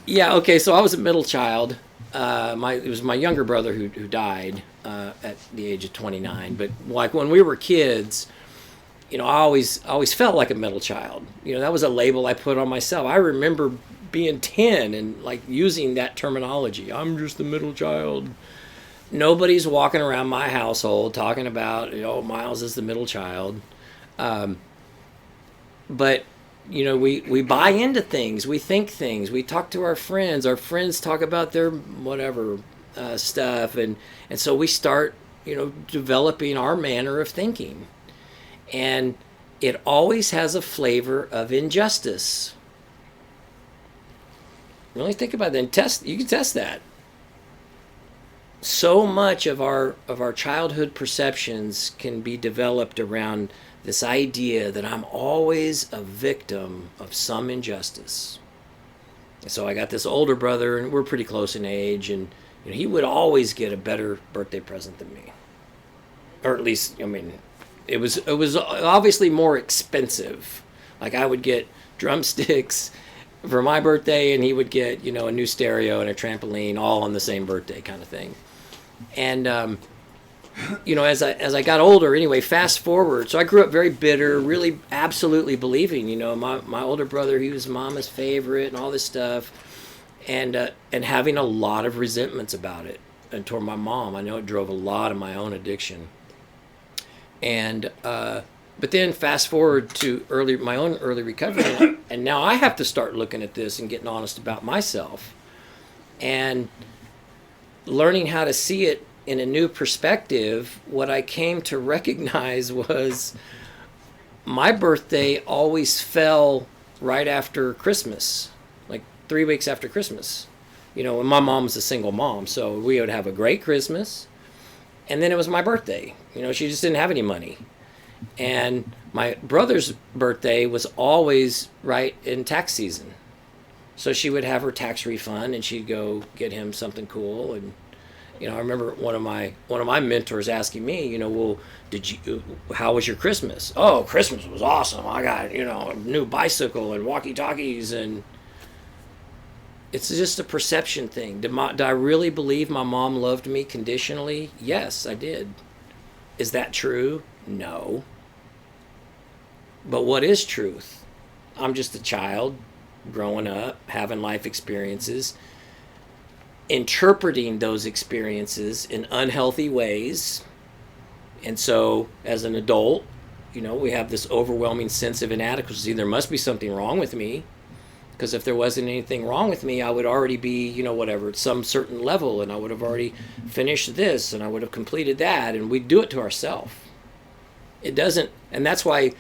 Yeah, okay, so I was a middle child. It was my younger brother who died at the age of 29. But like when we were kids, I always felt like a middle child. That was a label I put on myself. I remember being 10 and like using that terminology. I'm just the middle child. Nobody's walking around my household talking about, Miles is the middle child. But we buy into things, we think things, we talk to our friends talk about their whatever stuff, and so we start, developing our manner of thinking, and it always has a flavor of injustice. Really think about that and you can test that. So much of our childhood perceptions can be developed around this idea that I'm always a victim of some injustice. And so I got this older brother, and we're pretty close in age, and he would always get a better birthday present than me. Or at least, it was obviously more expensive. Like I would get drumsticks for my birthday, and he would get, a new stereo and a trampoline all on the same birthday kind of thing. And as I got older, anyway, fast forward. So I grew up very bitter, really absolutely believing, my older brother, he was mama's favorite and all this stuff, and having a lot of resentments about it. And toward my mom, I know it drove a lot of my own addiction. And but then fast forward to my own early recovery, and now I have to start looking at this and getting honest about myself, and learning how to see it in a new perspective. What I came to recognize was my birthday always fell right after Christmas, like 3 weeks after Christmas. And my mom was a single mom, so we would have a great Christmas, and then it was my birthday. She just didn't have any money. And my brother's birthday was always right in tax season. So she would have her tax refund, and she'd go get him something cool. And I remember one of my mentors asking me, well, how was your Christmas? Oh, Christmas was awesome. I got a new bicycle and walkie-talkies, and it's just a perception thing. Did I really believe my mom loved me conditionally? Yes, I did. Is that true? No. But what is truth? I'm just a child growing up, having life experiences, interpreting those experiences in unhealthy ways. And so as an adult, we have this overwhelming sense of inadequacy. There must be something wrong with me, because if there wasn't anything wrong with me, I would already be, whatever, at some certain level, and I would have already finished this, and I would have completed that, and we do it to ourselves. It doesn't, and that's why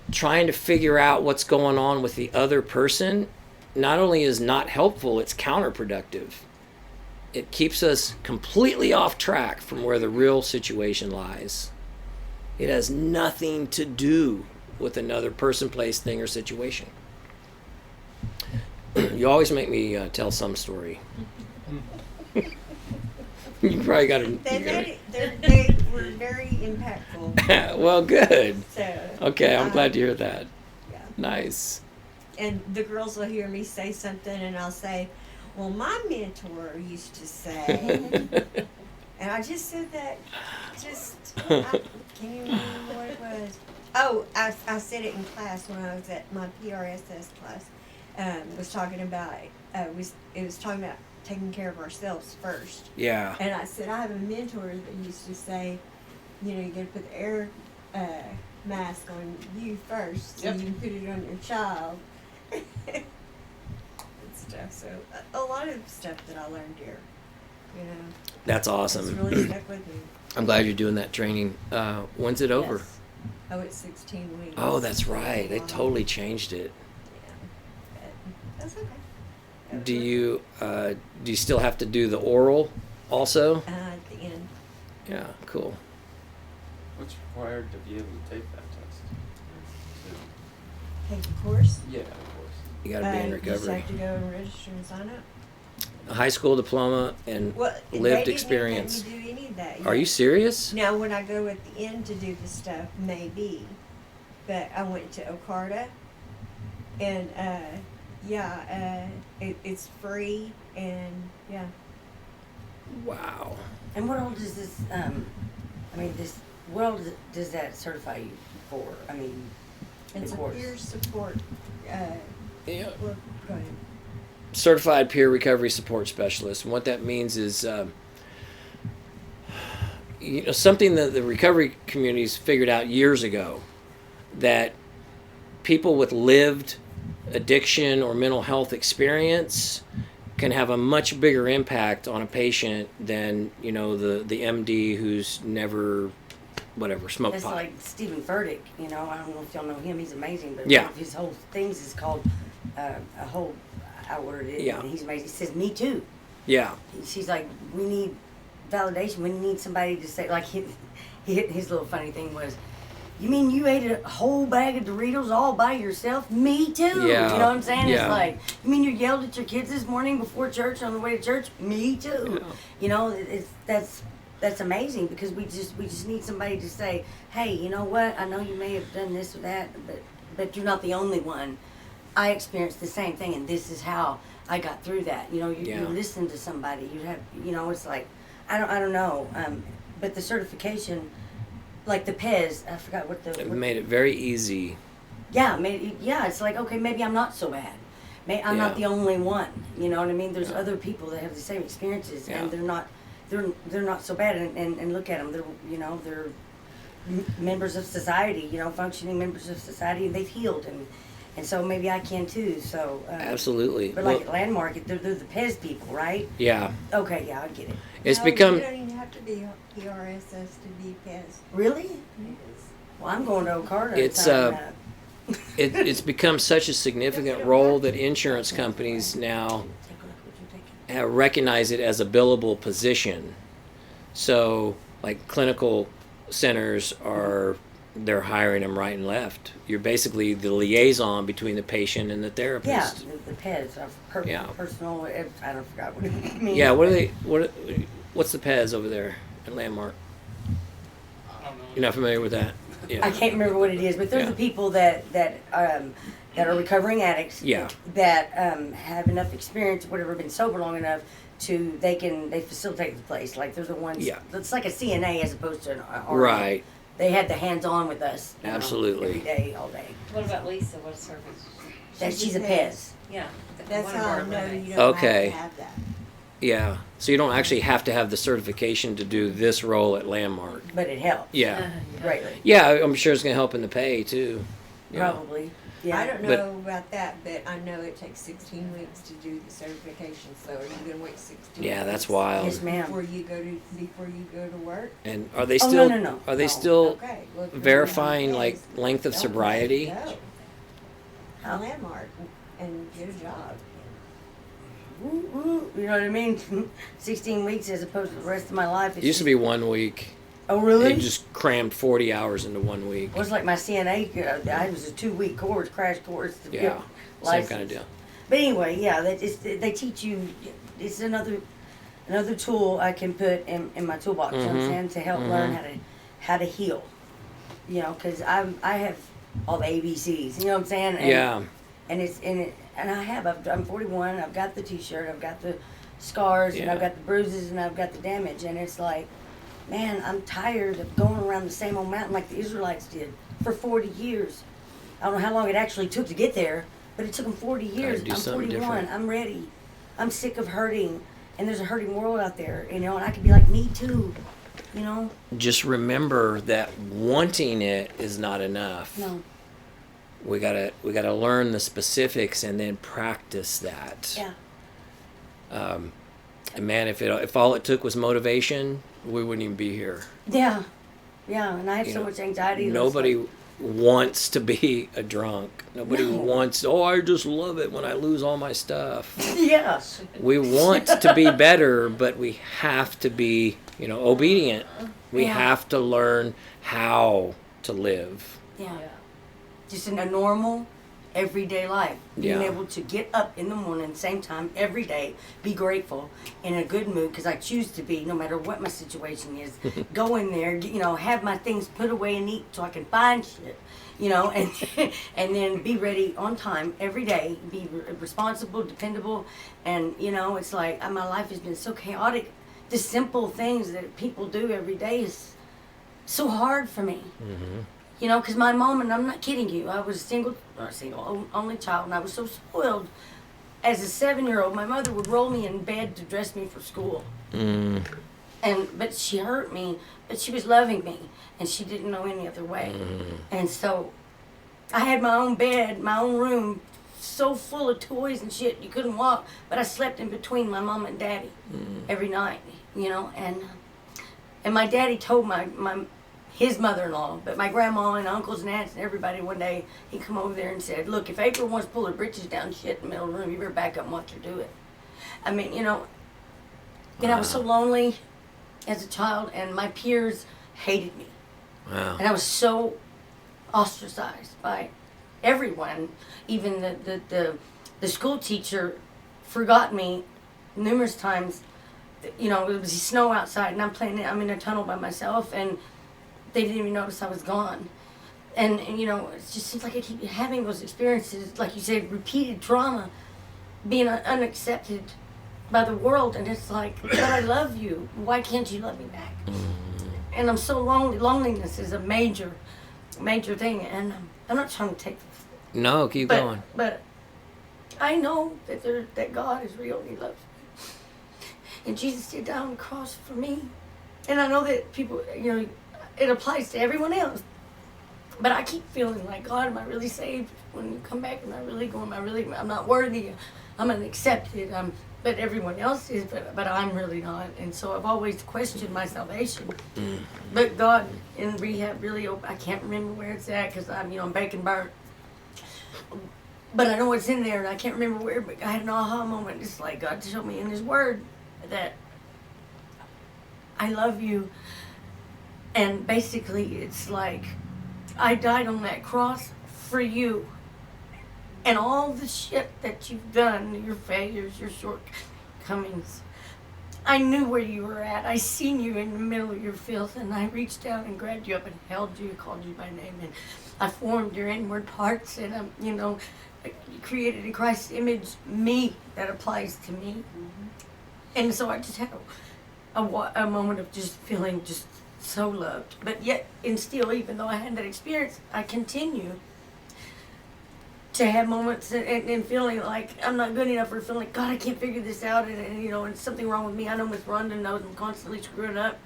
trying to figure out what's going on with the other person not only is not helpful, it's counterproductive. It keeps us completely off track from where the real situation lies. It has nothing to do with another person, place, thing, or situation. You always make me tell some story. You probably got to. They were very impactful. Well, good. So, okay, I'm glad to hear that. Yeah. Nice. And the girls will hear me say something, and I'll say, "Well, my mentor used to say," and I just said that. Can you remember what it was? Oh, I said it in class when I was at my PRSS class. Was talking about it was talking about taking care of ourselves first. Yeah. And I said I have a mentor that used to say, you got to put the air mask on you first, so you can put it on your child. And stuff. So a lot of stuff that I learned here, That's awesome. It's really stuck with me. I'm glad you're doing that training. When's it over? Yes. Oh, it's 16 weeks. Oh, that's right. They totally changed it. Yeah. But that's okay. Do you still have to do the oral also? At the end. Yeah, cool. What's required to be able to take that test? Take the course. Yeah, of course. You got to be in You just recovery. have to go and register and sign up. A high school diploma and lived experience. They didn't let me do any of that. Are you serious? Now, when I go at the end to do the stuff, maybe. But I went to Ocarta, and it's free, and yeah. Wow. And what all does this, what all does that certify you for? It's a course. peer support. Yeah. Well, go ahead. Certified peer recovery support specialist. And what that means is, something that the recovery communities figured out years ago, that people with lived addiction or mental health experience can have a much bigger impact on a patient than, you know, the MD who's never, whatever, smoked That's pot. like Stephen Furtick, you know. I don't know if y'all know him. He's amazing. But Yeah. one of his whole things is called a whole. I ordered it. Yeah. And he's amazing. He says, "Me too." Yeah. She's like, "We need validation. We need somebody to say." Like his little funny thing was, "You mean you ate a whole bag of Doritos all by yourself?" Me too. Yeah. You know what I'm saying? Yeah. It's like, you mean you yelled at your kids this morning before church on the way to church? Me too. Yeah. You know, that's amazing because we just need somebody to say, "Hey, you know what? I know you may have done this or that, but you're not the only one. I experienced the same thing, and this is how I got through that." You know, you Yeah. listen to somebody. You have, you know, it's like, I don't know. But the certification, like the PEZ, I forgot what It what, made it very easy. yeah, it's like, okay, maybe I'm not so bad. I'm not the Yeah. only one. You know what I mean? There's Yeah. other people that have the same experiences, Yeah. and they're not so bad. And look at them. They're members of society. You know, functioning members of society. They've healed, and so maybe I can too. So Absolutely. But Well, like at Landmark, they're the PEZ people, right? yeah. Okay, yeah, I get it. It's No, become You don't even have to be PRSS to be PES. Really? Well, I'm going to Ocarna. and It's, signing up. it's become such a significant role that insurance companies now Take a look what you're taking. recognize it as a billable position. So, like clinical centers they're hiring them right and left. You're basically the liaison between the patient and the Yeah, therapist. the PEDs, Yeah. personal. I don't forgot what it means. Yeah. What's the PEZ over there at Landmark? I don't know. You're not familiar with that? I Yeah. can't remember what it is, but they're Yeah. the people that are recovering addicts. Yeah. That have enough experience, whatever, been sober long enough to they facilitate the place. Like they're the ones. Yeah. It's like a CNA as opposed to an RN. Right. They had the hands on with us. you know, Absolutely. every day, all day. What about Lisa? What is her? She's a PEZ. Yeah. That's one of how our I know roommates. you don't Okay. have to have that. Yeah. So you don't actually have to have the certification to do this role at Landmark. But it helps. Yeah. Greatly. Yeah, I'm sure it's going to help in the pay too. you know. Probably. Yeah. I don't know But- about that, but I know it takes 16 weeks to do the certification. So are you gonna wait 16? Yeah, that's weeks wild. Yes, ma'am. Before you go to work? And are they Oh, still no. are they No. still Okay. Well, if you're verifying gonna like test, length of don't sobriety? Go. How? Landmark and get a job. Woo, woo, you know what I mean? 16 weeks as opposed to the rest of my life. It used to be 1 week. Oh, really? They just crammed 40 hours into 1 week. It was like my CNA. I was a 2-week course, crash course. To get Yeah, same licensed. kind of deal. But anyway, yeah, they teach you. It's another tool I can put in my toolbox. You know what I'm Mhm. saying, to help learn how to heal. You know, because I have all the ABCs. You know what I'm saying? And, Yeah, And I'm 41. I've got the T-shirt. I've got the scars, and Yeah. I've got the bruises, and I've got the damage. And it's like, man, I'm tired of going around the same old mountain like the Israelites did for 40 years. I don't know how long it actually took to get there, but it took them 40 years. do I'm something 41. different. I'm ready. I'm sick of hurting, and there's a hurting world out there, you know. And I could be like, me too, you know. just remember that wanting it is not enough. No, We gotta learn the specifics and then practice that. yeah, And man, if all it took was motivation, we wouldn't even be here. yeah. And I have You so know, much anxiety. Nobody wants to be a drunk. Nobody No. wants. Oh, I just love it when I lose all my stuff. Yeah. We want to be better, but we have to be, obedient. We Yeah. have to learn how to live. Yeah. Just in a normal, everyday life. Being Yeah. able to get up in the morning, same time, every day, be grateful, in a good mood, because I choose to be, no matter what my situation is. Go in there, have my things put away and neat so I can find shit, and and then be ready on time every day, be responsible, dependable, and, it's like my life has been so chaotic. The simple things that people do every day is so hard for me. Mm-hmm. Because my mom, and I'm not kidding you, I was only child, and I was so spoiled. As a 7-year-old, my mother would roll me in bed to dress me for school. Mm. But she hurt me, but she was loving me, and she didn't know any other way. Mm. And so, I had my own bed, my own room, so full of toys and shit you couldn't walk. But I slept in between my mom and daddy every night, you know. And my daddy told his mother-in-law, but my grandma and uncles and aunts and everybody one day, he come over there and said, look, if April wants to pull her britches down shit in the middle of the room, you better back up and watch her do it. I mean, you know, and I was so lonely as a child, and my peers hated me. Wow. And I was so ostracized by everyone. Even the school teacher forgot me numerous times. You know, it was snow outside, and I'm in a tunnel by myself, and they didn't even notice I was gone. And you know, it just seems like I keep having those experiences, like you said, repeated trauma, being unaccepted by the world, and it's like, but I love you. Why can't you love me back? And I'm so lonely. Loneliness is a major thing, and I'm not trying to take. No, keep going. But I know that God is real. He loves me, and Jesus did die on the cross for me. And I know that people, you know, it applies to everyone else. But I keep feeling like, God, am I really saved? When you come back, am I really going? I'm not worthy. I'm unaccepted. But everyone else is, but I'm really not. And so I've always questioned my salvation. But God in rehab really, I can't remember where it's at because I'm bacon burnt. But I know it's in there, and I can't remember where. But I had an aha moment. It's like God showed me in His Word that I love you. And basically, it's like I died on that cross for you. And all the shit that you've done, your failures, your shortcomings, I knew where you were at. I seen you in the middle of your filth, and I reached down and grabbed you up and held you, called you by name, and I formed your inward parts, and you created in Christ's image me that applies to me. Mm-hmm. And so I just had a moment of just feeling just so loved. But yet, and still, even though I had that experience, I continue to have moments and feeling like I'm not good enough, or feeling like, God, I can't figure this out, and it's something wrong with me. I know Miss Rhonda knows I'm constantly screwing up,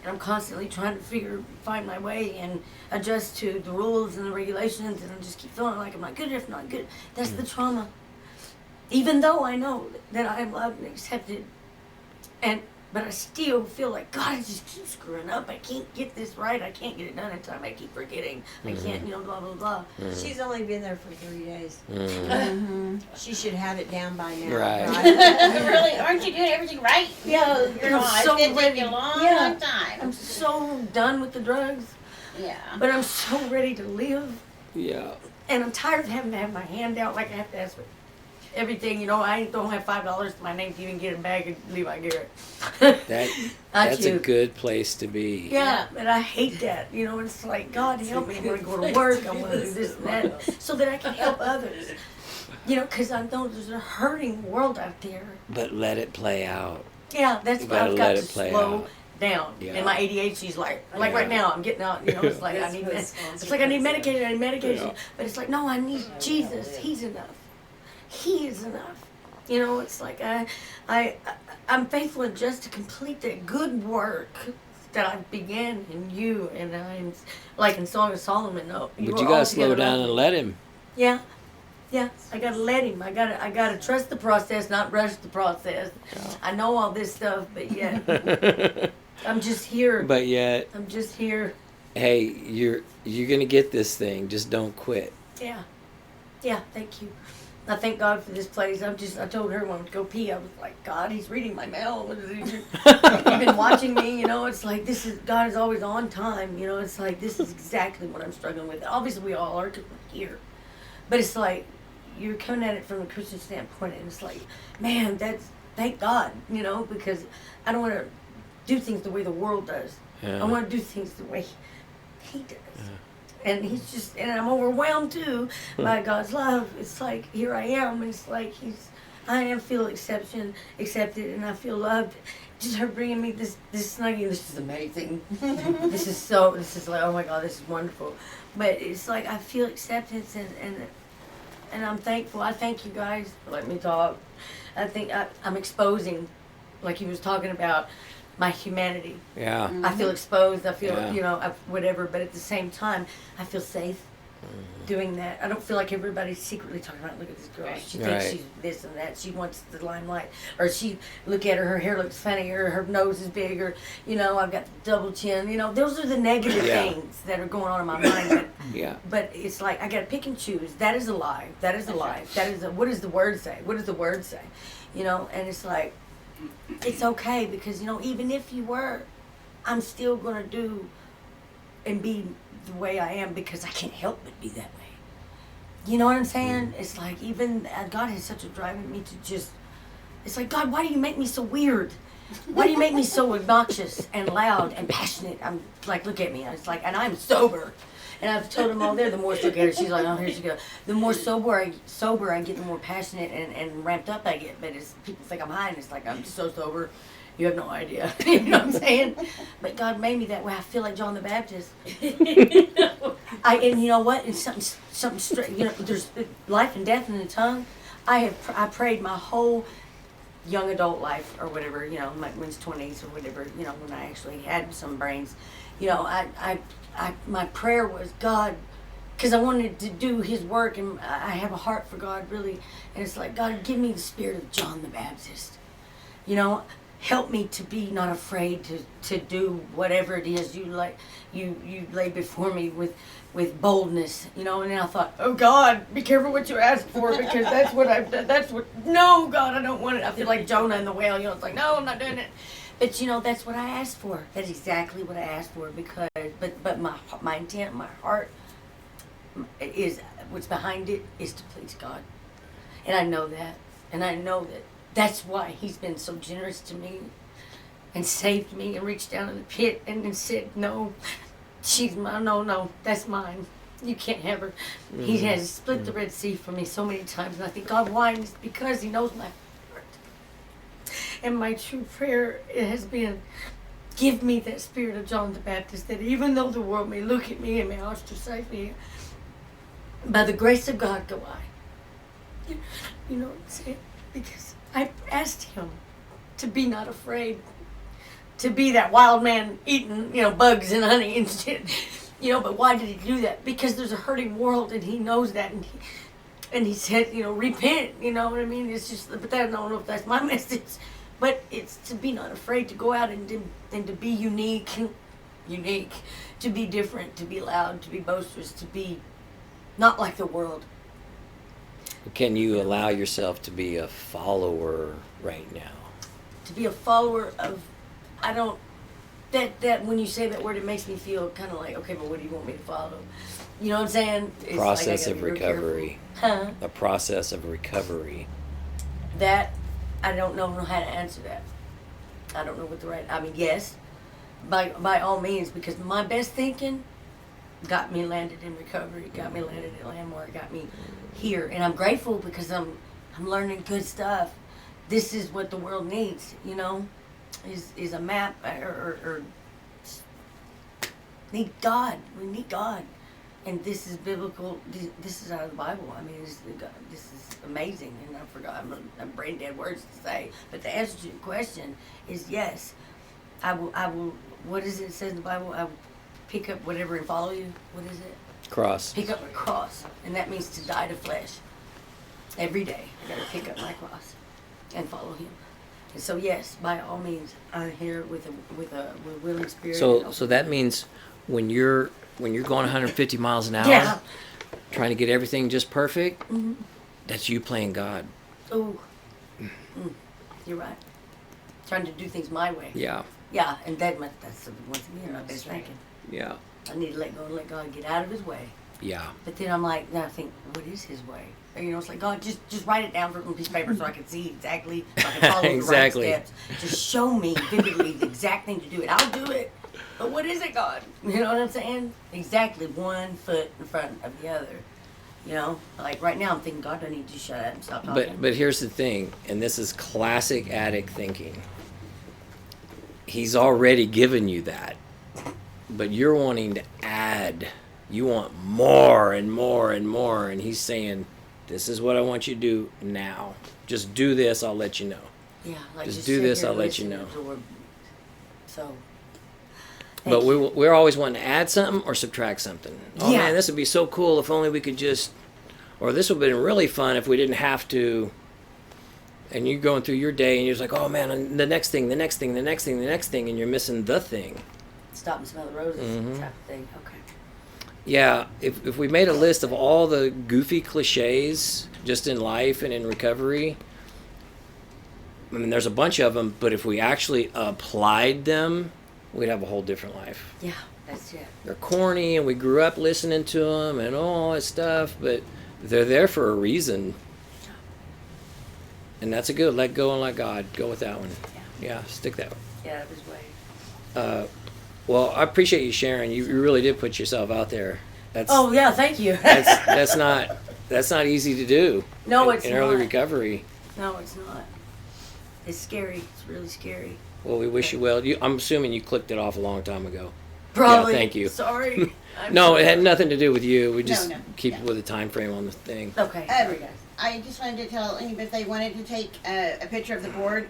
and I'm constantly trying to find my way and adjust to the rules and the regulations, and I just keep feeling like I'm not good enough, not good. That's the trauma. Even though I know that I am loved and accepted, but I still feel like, God, I just keep screwing up. I can't get this right. I can't get it done in time. I keep forgetting. I can't, blah, blah, blah. She's only been there for 3 days. She should have it down by now. Right. Really, aren't you doing everything right? Yeah, You're not. so It's been ready. taking a long time. I'm so done with the drugs, Yeah. but I'm so ready to live. Yeah. And I'm tired of having to have my hand out like I have to ask for everything. I don't have $5 to my name to even get a bag of Levi Garrett. That's a good place to be. Yeah, but I hate that. It's like, God help me. I want to go to work. I want to do this and that so that I can help others. Because I know there's a hurting world out there. But let it play out. Yeah, that's You why gotta I've got let to it play slow out. down. Yeah. And my ADHD's like right now, I'm getting out, it's like I need it's like I need medication. Yeah. But it's like, no, I need Jesus. He's enough. He is enough. It's like I'm faithful and just to complete that good work that I began in you, and I'm like in Song of Solomon. No, But you gotta slow down and let Him. Yeah, I gotta let Him. I gotta trust the process, not rush the process. Yeah. I know all this stuff, but yet I'm just here. But yet, I'm just here. hey, you're gonna get this thing. Just don't quit. Yeah. Thank you. I thank God for this place. I told her when I would go pee, I was like, God, He's reading my mail. He's been watching me, It's like, God is always on time, It's like, this is exactly what I'm struggling with. Obviously, we all are here. But it's like, you're coming at it from a Christian standpoint, and it's like, man, thank God, because I don't want to do things the way the world does. Yeah. I want to do things the way He does. Yeah. And and I'm overwhelmed too by God's love. It's like, here I am. It's like I feel accepted, and I feel loved. Just her bringing me this Snuggie. This is amazing. This is like, oh my God, this is wonderful. But it's like, I feel acceptance, and I'm thankful. I thank you guys for letting me talk. I think I'm exposing, like he was talking about, my humanity. Yeah. I feel exposed. I feel, Yeah. whatever. But at the same time, I feel safe. doing that. I don't feel like everybody's secretly talking about, look at this girl. Right. She thinks Right. she's this and that. She wants the limelight. Or she, look at her hair looks funny, or her nose is big, or, I've got the double chin. Those are the negative Yeah. things that are going on in my mind. Yeah. But it's like, I got to pick and choose. That is a lie. That is a lie. That is what does the word say? What does the word say? And it's like, it's okay because, even if you were, I'm still going to do and be the way I am because I can't help but be that way. You know what I'm saying? It's like, even God has such a drive in me to just, it's like, God, why do you make me so weird? Why do you make me so obnoxious and loud and passionate? I'm like, look at me. It's like, and I'm sober. And I've told them all there, the more look at her, she's like, oh, here she goes. The more sober I get, the more passionate and ramped up I get. But people think I'm high, and it's like, I'm so sober. You have no idea. You know what I'm saying? But God made me that way. I feel like John the Baptist. And you know what? It's something straight. There's life and death in the tongue. I prayed my whole young adult life, or whatever. My 20s or whatever. When I actually had some brains. My prayer was, God, because I wanted to do His work, and I have a heart for God, really. And it's like, God, give me the spirit of John the Baptist. Help me to be not afraid to do whatever it is you lay before me with boldness. And then I thought, oh God, be careful what you ask for, because that's what I've done. No, God, I don't want it. I feel like Jonah in the whale. It's like, no, I'm not doing it. But that's what I asked for. That's exactly what I asked for, because but my intent, my heart is, what's behind it is to please God. And I know that. And I know that that's why He's been so generous to me and saved me and reached down in the pit and then said, no, she's mine. No, that's mine. You can't have her. He has split the Red Sea for me so many times. And I think, God, why? And it's because He knows my heart. And my true prayer, it has been, give me that spirit of John the Baptist, that even though the world may look at me and may ostracize me, by the grace of God go I. You know what I'm saying? Because I asked Him to be not afraid, to be that wild man eating, bugs and honey and shit. But why did He do that? Because there's a hurting world, and He knows that, and He said, repent. You know what I mean? It's just, but I don't know if that's my message. But it's to be not afraid, to go out and to be unique, to be different, to be loud, to be boisterous, to be not like the world. Can you allow yourself to be a follower right now? To be a follower of, I don't, that when you say that word, it makes me feel kind of like, okay, but what do you want me to follow? You know what I'm saying? It's Process like of recovery. Huh? A process of recovery. That, I don't know how to answer that. I don't know what the right, yes, by all means, because my best thinking got me landed in recovery, got me landed at Landmark, got me here. And I'm grateful because I'm learning good stuff. This is what the world needs, is a map or need God. We need God. And this is biblical. This is out of the Bible. I mean, this is amazing. And I forgot, I'm brain dead words to say. But the answer to your question is yes. I will, what is it says in the Bible? I will pick up whatever and follow you. What is it? Cross. Pick up a cross. And that means to die to flesh. Every day, I got to pick up my cross and follow Him. And so, yes, by all means, I'm here with a willing spirit. So that means when you're going 150 miles an hour, Yeah. trying to get everything just perfect, that's you playing God. Oh, you're right. Trying to do things my way. Yeah. Yeah, and that's once again my best thinking. Yeah. I need to let go and let God get out of His way. Yeah. But then I'm like, then I think, what is His way? And, it's like, God, just write it down on a piece of paper so I can see exactly, so I can follow Exactly. the right steps. Just show me vividly the exact thing to do, and I'll do it. But what is it, God? You know what I'm saying? Exactly one foot in front of the other. Like right now I'm thinking, God, I need to shut up and stop talking. But here's the thing, and this is classic addict thinking. He's already given you that, but you're wanting to add. You want more and more and more, and He's saying, this is what I want you to do now. Just do this, I'll let you know. Yeah, like Just do sit this, here I'll and let you listen know. and absorb. So But we're always wanting to add something or subtract something. Oh Yeah. man, this would be so cool if only we could just, or this would have been really fun if we didn't have to. And you're going through your day and you're just like, oh man, and the next thing, the next thing, the next thing, the next thing, and you're missing the thing. Stop and smell the roses Mhm. type of thing. Okay. Yeah, if we made a list of all the goofy cliches just in life and in recovery, I mean, there's a bunch of them, but if we actually applied them, we'd have a whole different life. Yeah, that's it. They're corny and we grew up listening to them and all that stuff, but they're there for a reason. And that's a good let go and let God. Go with that one. Yeah, stick that one. Yeah, it was way. Well, I appreciate you sharing. You really did put yourself out there. That's Oh yeah, thank you. that's not easy to do. No, in, it's in early not. recovery. No, it's not. It's scary. It's really scary. Well, we wish you well. I'm assuming you clicked it off a long time ago. Probably. thank you. Sorry. No, it had nothing to do with you. We No, just no, keep yeah. with a time frame on the thing. Okay. Uh, Sorry, guys. I just wanted to tell anybody if they wanted to take a picture of the board,